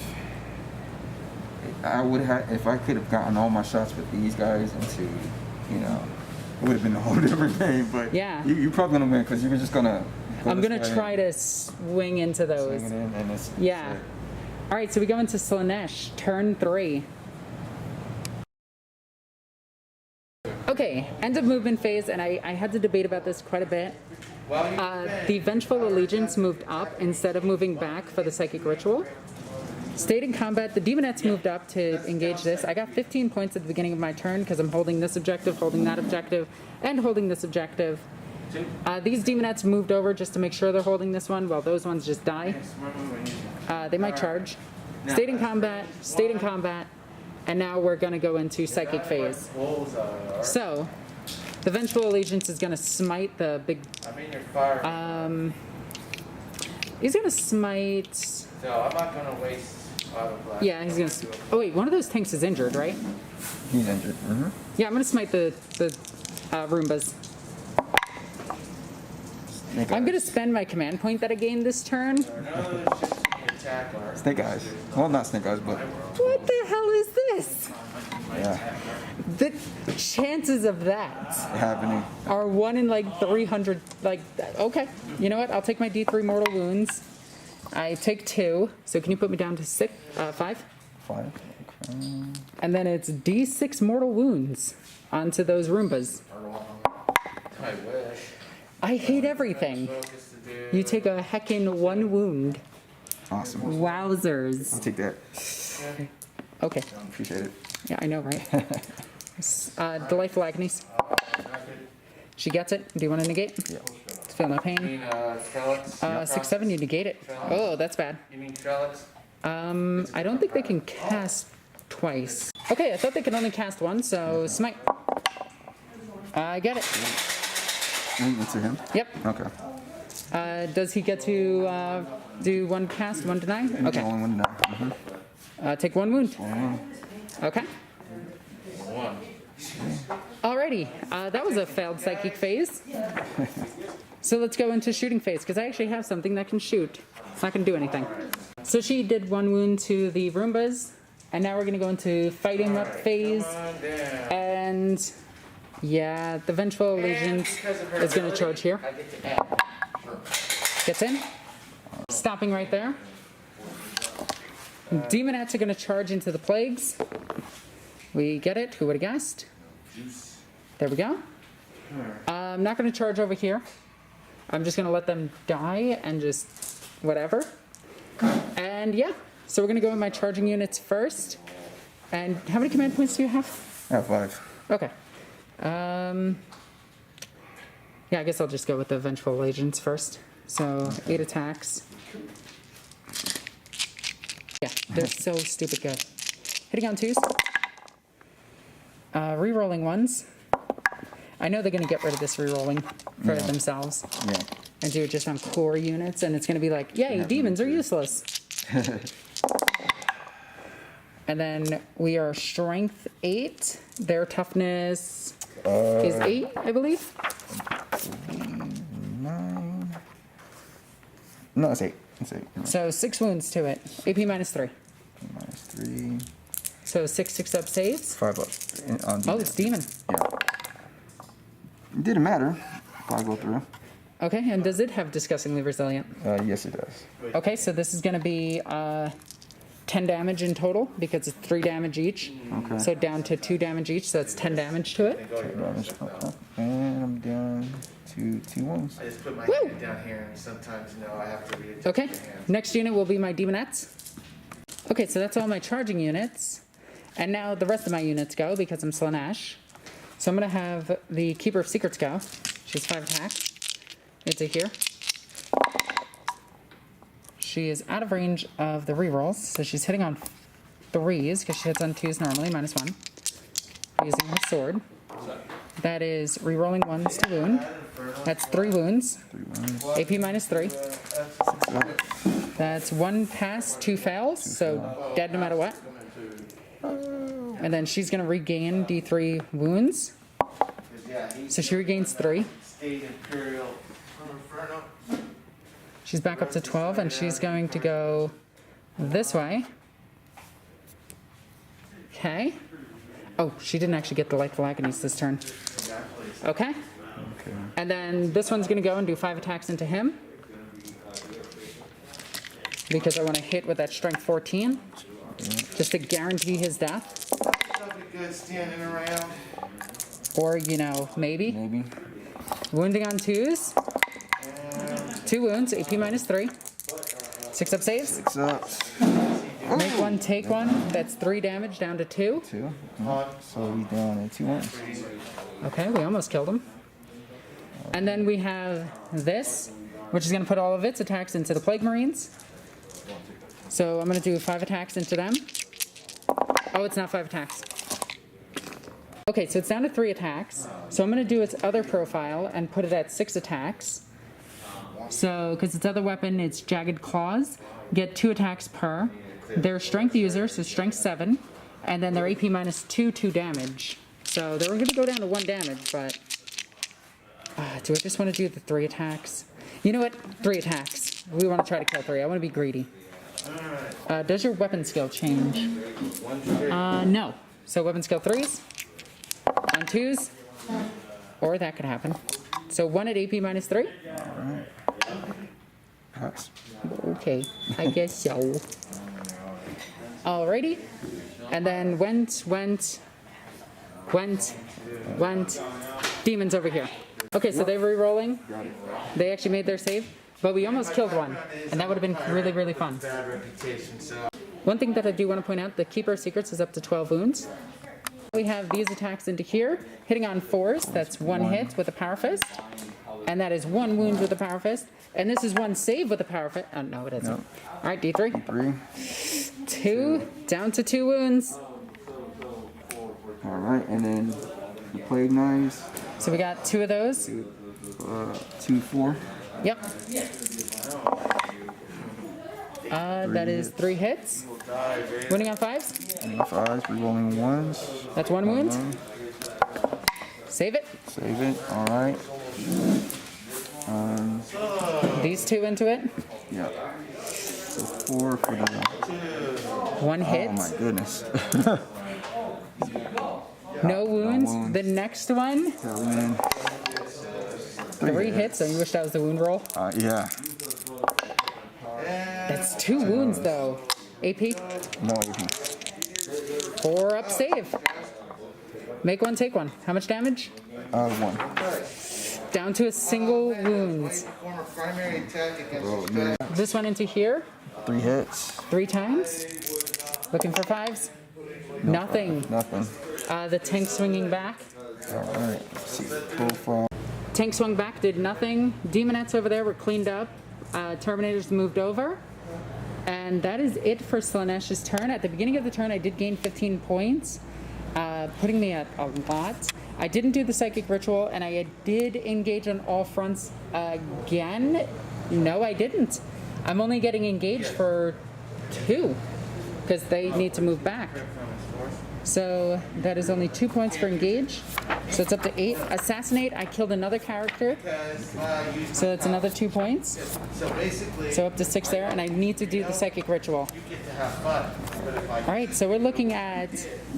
I could have gotten all my shots with these guys into you know, it would have been a whole different game. But Yeah. you're probably gonna win because you're just gonna. I'm going to try to swing into those. Swing it in and Yeah. All right, so we go into Slaanesh, turn 3. Okay, end of movement phase, and I had to debate about this quite a bit. The Vengeful Allegiance moved up instead of moving back for the Psychic Ritual. Stayed in combat, the Demonettes moved up to engage this. I got 15 points at the beginning of my turn because I'm holding this objective, holding that objective, and holding this objective. These Demonettes moved over just to make sure they're holding this one, while those ones just die. They might charge. Stayed in combat, and now we're going to go into Psychic phase. So, the Vengeful Allegiance is going to smite the big... he's going to smite... No, I'm not going to waste auto blast. Yeah, he's going to... Oh wait, one of those tanks is injured, right? He's injured. Mm-hmm. Yeah, I'm going to smite the Roombas. I'm going to spend my command point that I gained this turn. Snake Eyes. Well, not Snake Eyes, but... What the hell is this? Yeah. The chances of that Happening. are 1 in like 300. Like, okay, you know what? I'll take my D3 mortal wounds. I take 2. So can you put me down to 5? 5. Okay. And then it's D6 mortal wounds onto those Roombas. I wish. I hate everything. You take a heckin' 1 wound. Awesome. Wowzers. I'll take that. Okay. Appreciate it. Yeah, I know, right? Delightful Agnes. She gets it. Do you want to negate? Yeah. Feel no You pain. mean Trellix? 6/7, you negate it. Oh, that's bad. You mean Trellix? I don't think they can cast twice. Okay, I thought they could only cast 1, so smite. I get it. It's to him? Yep. Okay. Does he get to do 1 cast, 1 deny? The Okay. only one now. Mm-hmm. Take 1 wound. Okay. 1. Alrighty. That was a failed psychic phase. So let's go into shooting phase, because I actually have something that can shoot. It's not going to do anything. So she did 1 wound to the Roombas, and now we're going to go into fighting up phase. And yeah, the Vengeful Allegiance is going to charge here. I get to add. Gets in. Stopping right there. Demonettes are going to charge into the plagues. We get it. Who would have guessed? There we go. I'm not going to charge over here. I'm just going to let them die and just whatever. And yeah, so we're going to go with my charging units first. And how many command points do you have? I have 5. Okay. Yeah, I guess I'll just go with the Vengeful Allegiance first. So 8 attacks. Yeah, they're so stupid good. Hitting on 2s. Rerolling 1s. I know they're going to get rid of this rerolling for themselves. Yeah. And do it just on core units, and it's going to be like, yay, demons are useless. And then we are strength 8. Their toughness is 8, I believe. 9. No, it's 8. It's 8. So 6 wounds to it. AP -3. -3. So 6 up saves. 5 up. Oh, it's demon. Yeah. It didn't matter if I go through. Okay, and does it have disgustingly resilient? Yes, it does. Okay, so this is going to be 10 damage in total because it's 3 damage each. Okay. So down to 2 damage each, so that's 10 damage to it. Damage. Okay. And I'm down to 2 wounds. I just put my Woo! hand down here, and sometimes, I have to read it. Okay, next unit will be my Demonettes. Okay, so that's all my charging units. And now the rest of my units go because I'm Slaanesh. So I'm going to have the Keeper of Secrets go. She's 5 attack. It's a here. She is out of range of the rerolls, so she's hitting on 3s because she hits on 2s normally, -1. Using her sword. That is rerolling 1s to wound. That's 3 wounds. AP -3. That's 1 pass, 2 fails, so dead no matter what. And then she's going to regain D3 wounds. So she regains 3. She's back up to 12, and she's going to go this way. Okay. Oh, she didn't actually get Delightful Agonies this turn. Okay. Okay. And then this one's going to go and do 5 attacks into him. Because I want to hit with that strength 14. Just to guarantee his death. That'll be good standing around. Or, you know, maybe. Maybe. Wounding on 2s. 2 wounds, AP -3. 6 up saves. 6 ups. Make 1, take 1. That's 3 damage down to 2. 2. So he's down at 2 ones. Okay, we almost killed him. And then we have this, which is going to put all of its attacks into the Plague Marines. So I'm going to do 5 attacks into them. Oh, it's not 5 attacks. Okay, so it's down to 3 attacks. So I'm going to do its other profile and put it at 6 attacks. So, because its other weapon, it's Jagged Claws, get 2 attacks per. They're strength user, so strength 7. And then they're AP -2, 2 damage. So they're going to go down to 1 damage, but... do I just want to do the 3 attacks? You know what? 3 attacks. We want to try to kill 3. I want to be greedy. Does your weapon skill change? No. So weapon skill 3s. On 2s. Or that could happen. So 1 at AP -3. Alright. Pass. Okay. I guess so. Alrighty. And then went. Demons over here. Okay, so they're re-rolling. They actually made their save. But we almost killed one. And that would have been really, really fun. Bad reputation, so. One thing that I do want to point out, the Keeper of Secrets is up to 12 wounds. We have these attacks into here. Hitting on 4s, that's 1 hit with a Power Fist. And that is 1 wound with a Power Fist. And this is 1 save with a Power Fist. Oh, no, it isn't. Nope. All right, D3. 3. 2, down to 2 wounds. Alright, and then the Plague Knives. So we got 2 of those. 2, 4. Yep. That is 3 hits. Wounding on 5s. And 5s, rerolling 1s. That's 1 wound. Save it. Save it. Alright. These 2 into it. Yeah. So 4 for the... 1 hit. Oh my goodness. No wounds. wounds. The next one. Tell in. 3 hits. So you wish that was the wound roll. Yeah. That's 2 wounds though. AP. No AP. 4 up save. Make 1, take 1. How much damage? 1. Down to a single wound. Form a primary attack against the This one into here. 3 hits. 3 times. Looking for 5s. Nothing. Nothing. The tank swinging back. Alright. Let's see. Profile. Tank swung back, did nothing. Demonettes over there were cleaned up. Terminators moved over. And that is it for Slaanesh's turn. At the beginning of the turn, I did gain 15 points, putting me at a lot. I didn't do the Psychic Ritual, and I did engage on all fronts again. No, I didn't. I'm only getting engaged for 2, because they need to move back. So that is only 2 points for engage. So it's up to 8. Assassinate, I killed another character. So that's another 2 points. So basically, So up to 6 there, and I need to do the Psychic Ritual. you get to have fun. But if I All right, so we're looking at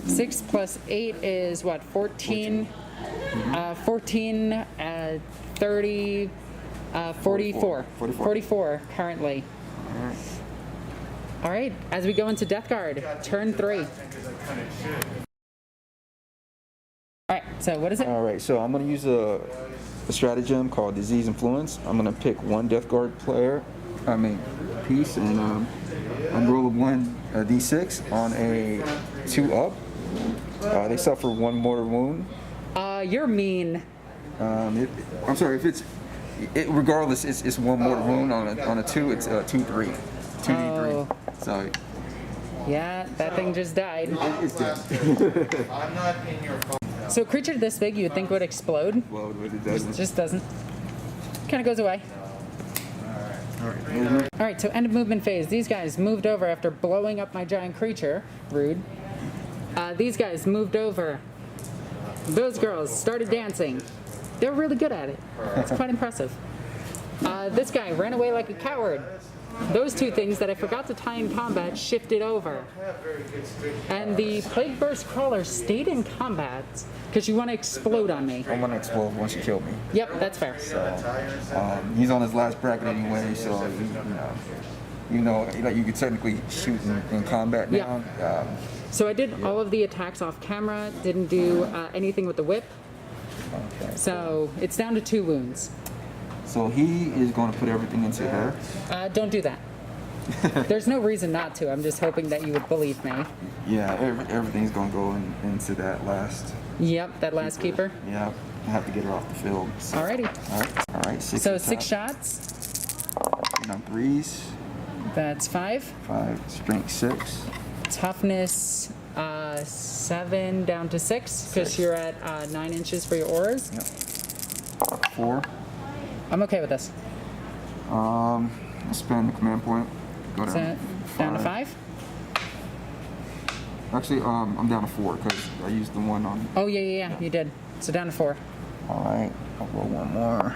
6 plus 8 is what, 14? 14, 30, 44. 44 currently. All right, as we go into Death Guard, turn 3. All right, so what is it? Alright, so I'm going to use a stratagem called Disease Influence. I'm going to pick 1 Death Guard piece, and I'm roll a 1d6 on a 2 up. They suffer 1 mortar wound. You're mean. I'm sorry, if it's regardless, it's 1 mortar wound. On a 2, it's 2d3. 2d3. Oh. So Yeah, that thing just died. it's dead. I'm not in your phone. So a creature this big you would think would explode. Well, it doesn't. Just doesn't. Kind of goes away. Alright, movement. All right, so end of movement phase. These guys moved over after blowing up my giant creature. Rude. These guys moved over. Those girls started dancing. They're really good at it. It's quite impressive. This guy ran away like a coward. those two things that I forgot to tie in combat shifted over. And the Plague Burst Crawler stayed in combat because you want to explode on me. I'm gonna explode once you kill me. Yep, that's fair. He's on his last bracket anyway, so you know, like you could technically shoot in combat now. So I did all of the attacks off camera, didn't do anything with the whip. Okay. So it's down to 2 wounds. So he is going to put everything into her. Don't do that. There's no reason not to. I'm just hoping that you would believe me. Yeah, everything's going to go into that last. Yep, that last keeper. Yeah, I have to get her off the field. So. Alrighty. All right. 6. So 6 shots. And on 3s. That's 5. 5. Strength 6. Toughness 7 down to 6 because you're at 9 inches for your auras. Yep. 4. I'm okay with this. Spend the command point. Go Is down. that down to 5? Actually, I'm down to 4 because I used the one on. Oh yeah, you did. So down to 4. All right, I'll roll one more.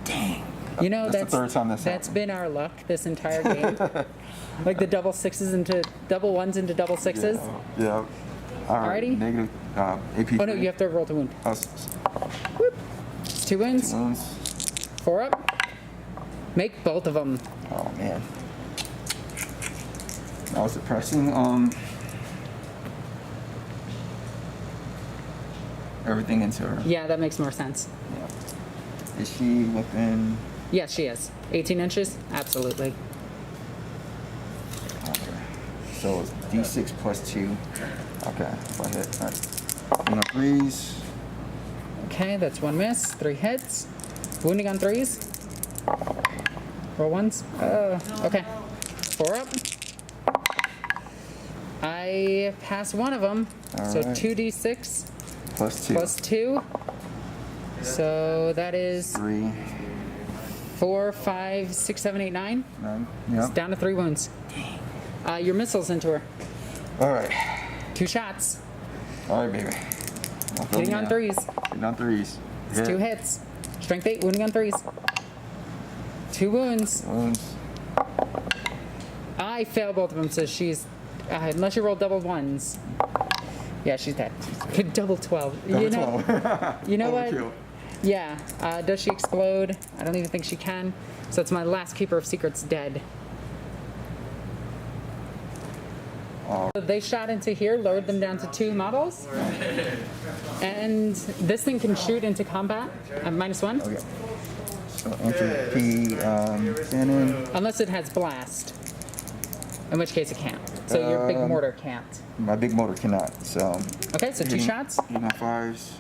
Dang. You know, that's the third time that's happened. been our luck this entire game. Like the double 6s into double 1s into double 6s. Yeah. All right. Alrighty. Negative AP. Oh no, you have to roll to wound. Whoop. 2 wounds. 2 wounds. 4 up. Make both of them. Oh man. That was depressing. Everything into her. Yeah, that makes more sense. Yeah. Is she within? Yes, she is. 18 inches? Absolutely. Okay. So it's D6 plus 2. Okay, if I hit. All right. 3s. Okay, that's 1 miss. 3 hits. Wounding on 3s. Roll 1s. Okay. 4 up. I pass one of them. So Alright. 2d6 Plus 2. plus 2. So that is 3. 4, 5, 6, 7, 8, 9. 9. It's Yep. down to 3 wounds. Your missiles into her. All right. 2 shots. All right, baby. Hitting on 3s. Hitting on 3s. It's 2 hits. Strength 8, wounding on 3s. 2 wounds. Wounds. I fail both of them, so she's... unless you roll double 1s. Yeah, she's dead. Double 12. You know, 12. you know what? Overkill. Yeah. Does she explode? I don't even think she can. So it's my last Keeper of Secrets dead. Oh. So they shot into here, lowered them down to 2 models. And this thing can shoot into combat at -1. Okay. So enter P cannon. Unless it has blast. In which case it can't. So your big mortar can't. My big motor cannot. So. Okay, so 2 shots. Hitting on 5s.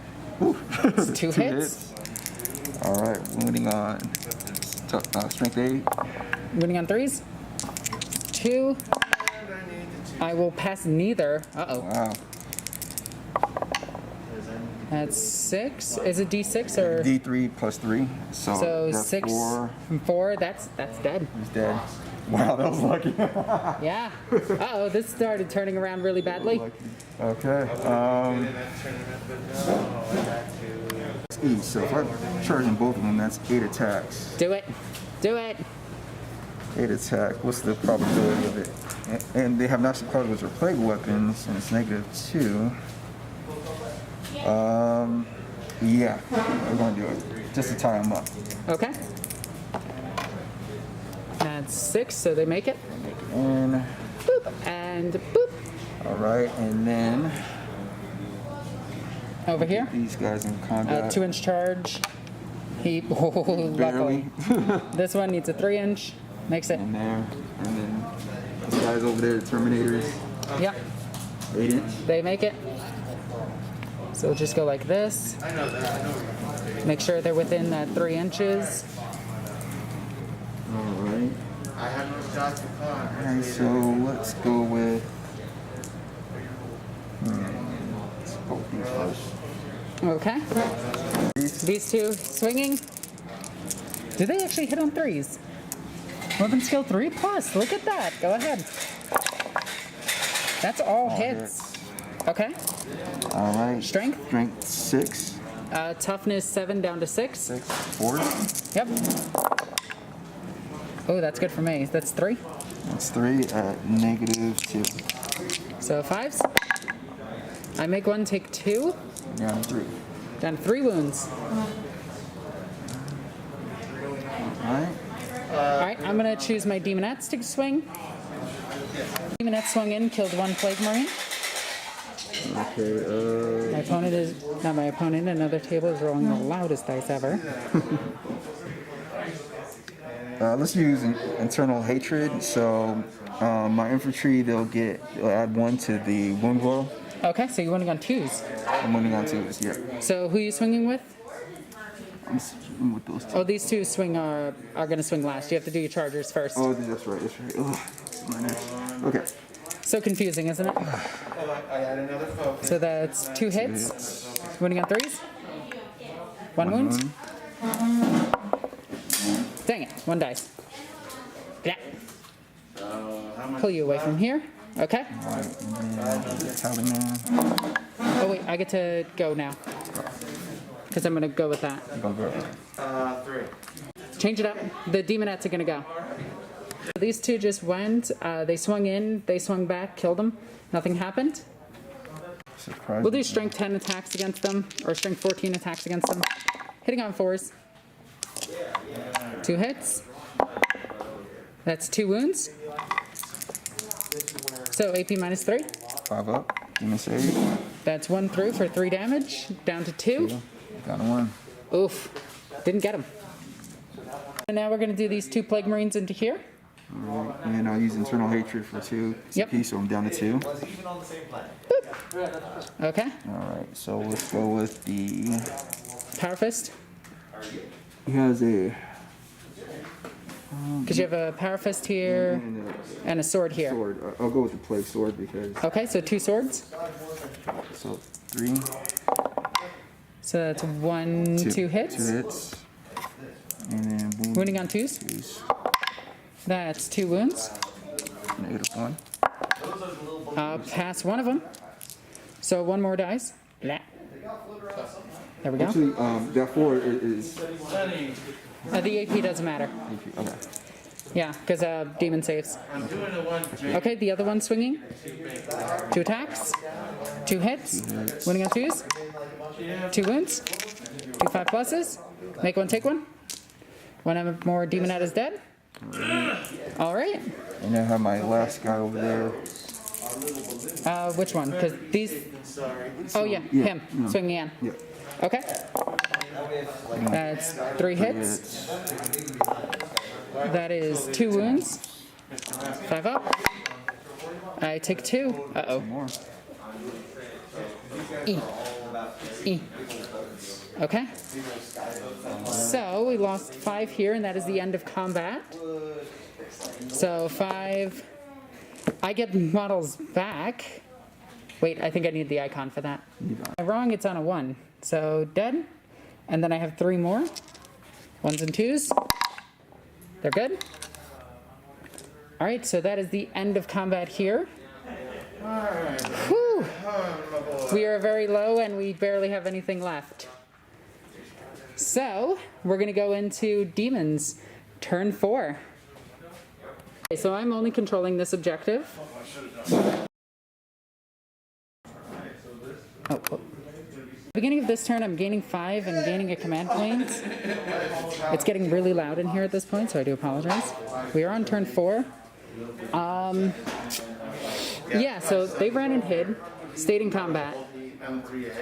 It's 2 hits. All right, wounding on strength 8. Wounding on 3s. 2. I will pass neither. Uh-oh. Wow. That's 6. Is it D6 or? D3 plus 3. So that's 6 4. and 4. That's dead. He's dead. Wow, that was lucky. Yeah. Uh-oh, this started turning around really badly. Okay. So if I'm charging both of them, that's 8 attacks. Do it. Do it. 8 attack. What's the probability of it? And they have Noxious Cloud, or plague weapons, and it's -2. Yeah, we're gonna do it just to tie them up. Okay. That's 6, so they make it. And Boop. And boop. all right, and then Over here. these guys in combat. 2-inch charge. He, luckily. Barely. This one needs a 3-inch. Makes it. In there, and then these guys over there, the Terminators. Yep. 8-inch. They make it. So we'll just go like this. Make sure they're within that 3 inches. All right. I have no shot to come. Alright, so let's go with. Let's go with these first. Okay. These 2 swinging. Do they actually hit on 3s? Weapon skill 3 plus. Look at that. Go ahead. That's all hits. Okay. All right. Strength? Strength 6. Toughness 7 down to 6. 6. 4. Yep. Oh, that's good for me. That's 3. That's 3 at -2. So 5s. I make 1, take 2. Down to 3. Down to 3 wounds. Alright. Alright, I'm going to choose my Demonettes to swing. Demonettes swung in, killed 1 Plague Marine. Okay, My opponent is, not my opponent, another table is rolling the loudest dice ever. Let's use internal hatred. So my infantry, they'll add 1 to the wound roll. Okay, so you're winning on 2s. I'm winning on 2s, yeah. So who are you swinging with? I'm swinging with those 2. Oh, these 2 swing are going to swing last. You have to do your chargers first. Oh, that's right, that's right. Ugh, Slaanesh. Okay. So confusing, isn't it? I had another focus. So that's 2 hits. Winning on 3s. 1 wound. Dang it, 1 dice. Yeah. Pull you away from here. Okay. Oh wait, I get to go now. Because I'm going to go with that. 3. Change it up. The Demonettes are going to go. These 2 just went. They swung in. They swung back. Killed them. Nothing happened. Surprise. We'll do strength 10 attacks against them. Or strength 14 attacks against them. Hitting on 4s. 2 hits. That's 2 wounds. So AP -3. 5 up. Demon save. That's 1 through for 3 damage. Down to 2. Got a 1. Oof. Didn't get him. And now we're going to do these 2 Plague Marines into here. Alright, and I'll use internal hatred for 2 Yep. CP, so I'm down to 2. Okay. Alright, so let's go with the. Power Fist. He has a. Because you have a Power Fist here and a sword here. Sword. I'll go with the plague sword because. Okay, so 2 swords. So 3. So that's 1, 2 hits. 2 hits. And then boom. Wounding on 2s. 2s. That's 2 wounds. -1. Pass 1 of them. So 1 more dice. Blah. There we go. Actually, that 4 is. The AP doesn't matter. Okay. Yeah, because demon saves. I'm doing the one. Okay, the other one swinging. 2 attacks. 2 hits. Wounding on 2s. 2 wounds. 2 5 pluses. Make 1, take 1. 1 more Demonette is dead. All right. And I have my last guy over there. Which one? Because these. Oh yeah, him swinging in. Yeah. Okay. That's 3 hits. That is 2 wounds. 5 up. I take 2. Uh-oh. More. Okay. So we lost 5 here, and that is the end of combat. So 5. I get models back. Wait, I think I need the icon for that. I'm wrong, it's on a 1. So dead. And then I have 3 more. 1s and 2s. They're good. All right, so that is the end of combat here. Whew. We are very low and we barely have anything left. So we're going to go into Demons, turn 4. Okay, so I'm only controlling this objective. Beginning of this turn, I'm gaining 5 and gaining a command point. It's getting really loud in here at this point, so I do apologize. We are on turn 4. Yeah, so they ran and hid, stayed in combat.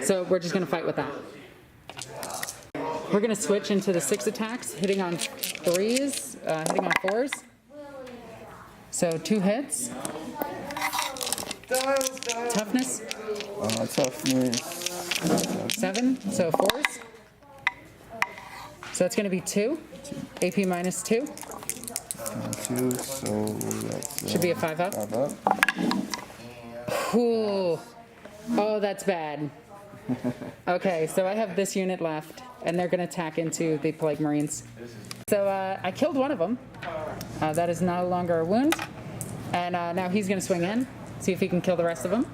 So we're just going to fight with that. We're going to switch into the 6 attacks, hitting on 3s, hitting on 4s. So 2 hits. Toughness. Toughness. 7, so 4s. So that's going to be 2. AP -2. 2, so that's. Should be a 5 up. 5 up. Ooh. Oh, that's bad. Okay, so I have this unit left, and they're going to attack into the Plague Marines. So I killed one of them. That is no longer a wound. And now he's going to swing in, see if he can kill the rest of them.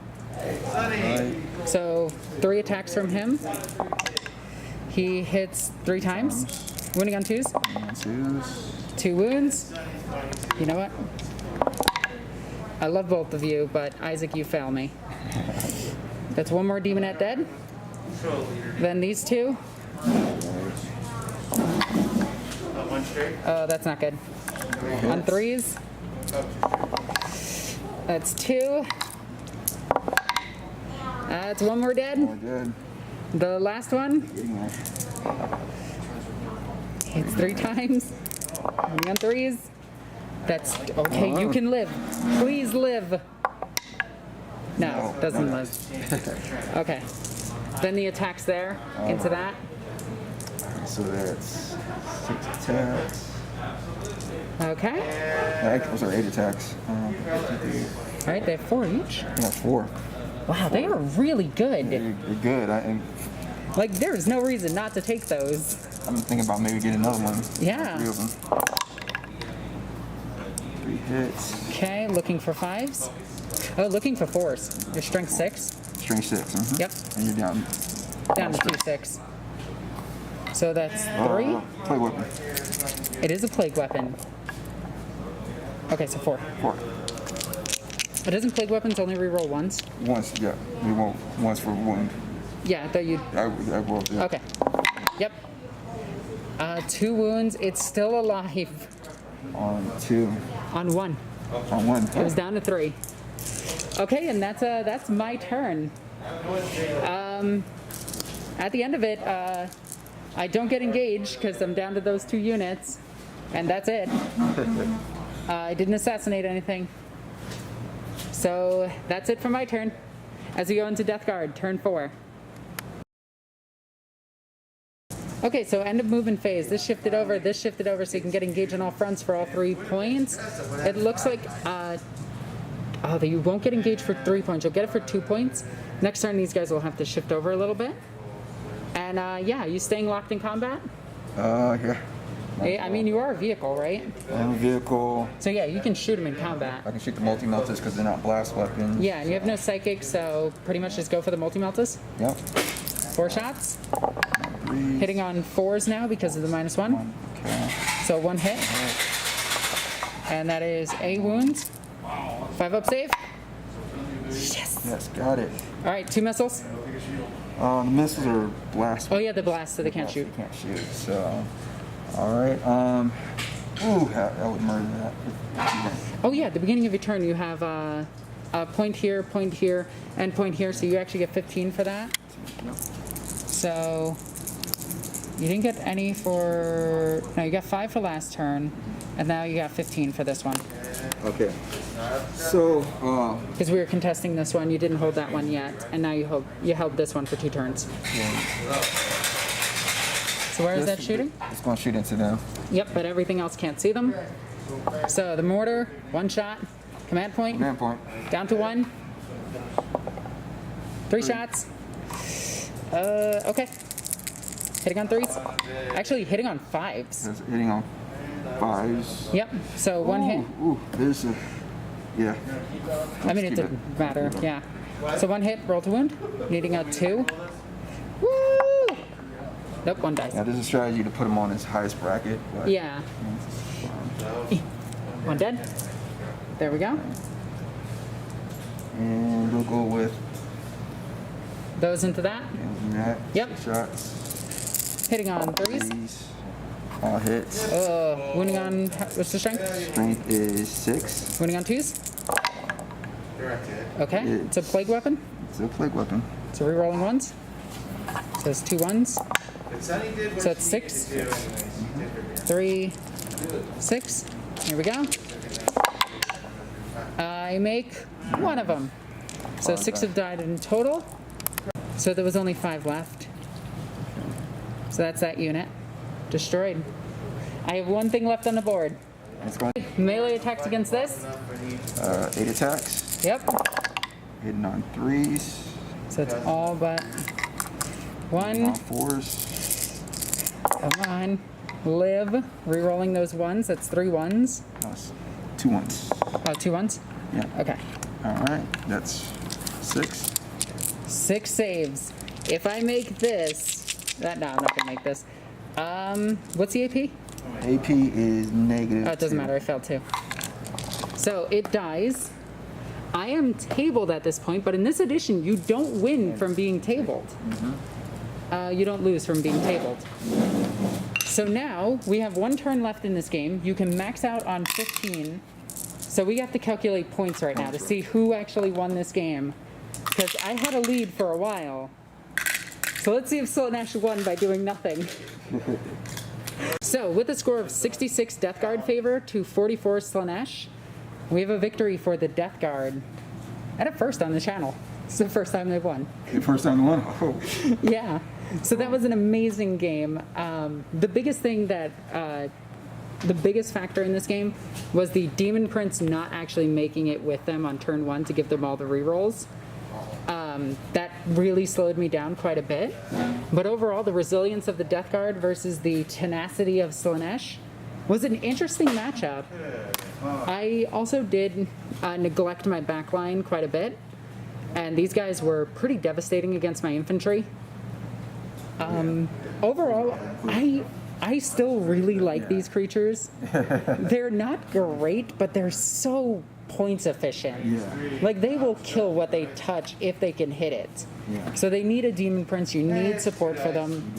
Right. So 3 attacks from him. He hits 3 times, wounding on 2s. 2s. 2 wounds. You know what? I love both of you, but Isaac, you fail me. That's 1 more demonette dead. Then these 2. 1 straight. Oh, that's not good. On 3s. That's 2. That's 1 more dead. More dead. The last one. It's 3 times. Only on 3s. That's okay. You can live. Please live. No, doesn't live. Okay. Then the attacks there into that. So that's 6 attacks. Okay. Those are 8 attacks. All right, they have 4 each. Yeah, 4. Wow, they are really good. They're good. Like, there's no reason not to take those. I'm thinking about maybe getting another one. Yeah. 3 of them. 3 hits. Okay, looking for 5s. Oh, looking for 4s. Your strength 6. Strength 6. Mhm. Yep. And you're down. Down to 2 6. So that's 3. Plague weapon. It is a plague weapon. Okay, so 4. 4. But doesn't plague weapons only reroll once? Once, yeah. We won't once for wound. Yeah, that you. I will. Yeah. Okay. Yep. 2 wounds. It's still alive. On 2. On 1. On 1. It was down to 3. Okay, and that's my turn. At the end of it, I don't get engaged because I'm down to those 2 units, and that's it. I didn't assassinate anything. So that's it for my turn. As we go into Death Guard, turn 4. Okay, so end of movement phase. This shifted over, so you can get engaged on all fronts for all 3 points. It looks like, you won't get engaged for 3 points. You'll get it for 2 points. Next turn, these guys will have to shift over a little bit. And yeah, you staying locked in combat? Yeah. I mean, you are a vehicle, right? I'm a vehicle. So yeah, you can shoot them in combat. I can shoot the multi-meltas because they're not blast weapons. Yeah, and you have no psychic, so pretty much just go for the multi-meltas. Yep. 4 shots. 3. Hitting on 4s now because of the -1. Okay. So 1 hit. And that is a wound. 5 up save. Yes. Yes, got it. All right, 2 missiles. The missiles are blast. Oh yeah, the blast, so they can't shoot. They can't shoot. So, all right. Ooh, I would murder that. Oh yeah, at the beginning of your turn, you have a point here, and point here, so you actually get 15 for that. So you didn't get any for. No, you got 5 for last turn, and now you got 15 for this one. Okay. So, Because we were contesting this one, you didn't hold that one yet, and now you held this one for 2 turns. So where is that shooting? It's going to shoot into them. Yep, but everything else can't see them. So the mortar, 1 shot, command point, Command point. down to 1. 3 shots. Okay. Hitting on 3s. Actually, hitting on 5s. It's hitting on 5s. Yep. So 1 hit. Ooh, there's a. Yeah. I mean, it didn't matter. Yeah. So 1 hit, roll to wound. Needing a 2. Woo! Nope, 1 dice. Now, there's a strategy to put him on his highest bracket. But Yeah. 1 dead. There we go. And we'll go with Those into that. that. Yep. 6 shots. Hitting on 3s. 3s. All hits. Wounding on, what's the strength? Strength is 6. Wounding on 2s. Direct hit. Okay. It's a plague weapon. It's a plague weapon. So rerolling 1s. So it's 2 1s. But Sunny did what So it's she 6. needed to do, and she did her best. 3, 6. Here we go. I make 1 of them. So 6 have died in total. So there was only 5 left. So that's that unit. Destroyed. I have 1 thing left on the board. It's going Melee attacks against this. 8 attacks. Yep. Hitting on 3s. So it's all but 1. On 4s. Come on. Live. Rerolling those 1s. That's 3 1s. Plus 2 1s. Oh, 2 1s? Yeah. Okay. All right. That's 6. 6 saves. If I make this, no, I'm not gonna make this. What's the AP? AP is negative. Oh, it doesn't 2. matter. I failed too. So it dies. I am tabled at this point, but in this edition, you don't win from being tabled. You don't lose from being tabled. So now we have 1 turn left in this game. You can max out on 15. So we have to calculate points right now to see who actually won this game. Because I had a lead for a while. So let's see if Slaanesh won by doing nothing. So with a score of 66 Death Guard favor to 44 Slaanesh, we have a victory for the Death Guard. And a first on the channel. It's the first time they've won. The first time one. Oh. Yeah. So that was an amazing game. The biggest thing that, the biggest factor in this game was the Demon Prince not actually making it with them on turn 1 to give them all the rerolls. That really slowed me down quite a bit. But overall, the resilience of the Death Guard versus the tenacity of Slaanesh was an interesting matchup. I also did neglect my backline quite a bit, and these guys were pretty devastating against my infantry. Overall, I still really like these creatures. They're not great, but they're so points efficient. Yeah. Like, they will kill what they touch if they can hit it. Yeah. So they need a Demon Prince. You need support for them.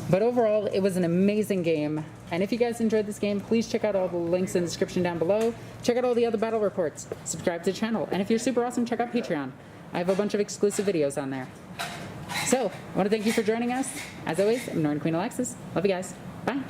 But overall, it was an amazing game. And if you guys enjoyed this game, please check out all the links in the description down below. Check out all the other battle reports. Subscribe to the channel. And if you're super awesome, check out Patreon. I have a bunch of exclusive videos on there. So, I want to thank you for joining us. As always, I'm NornQueenAlexis. Love you guys. Bye.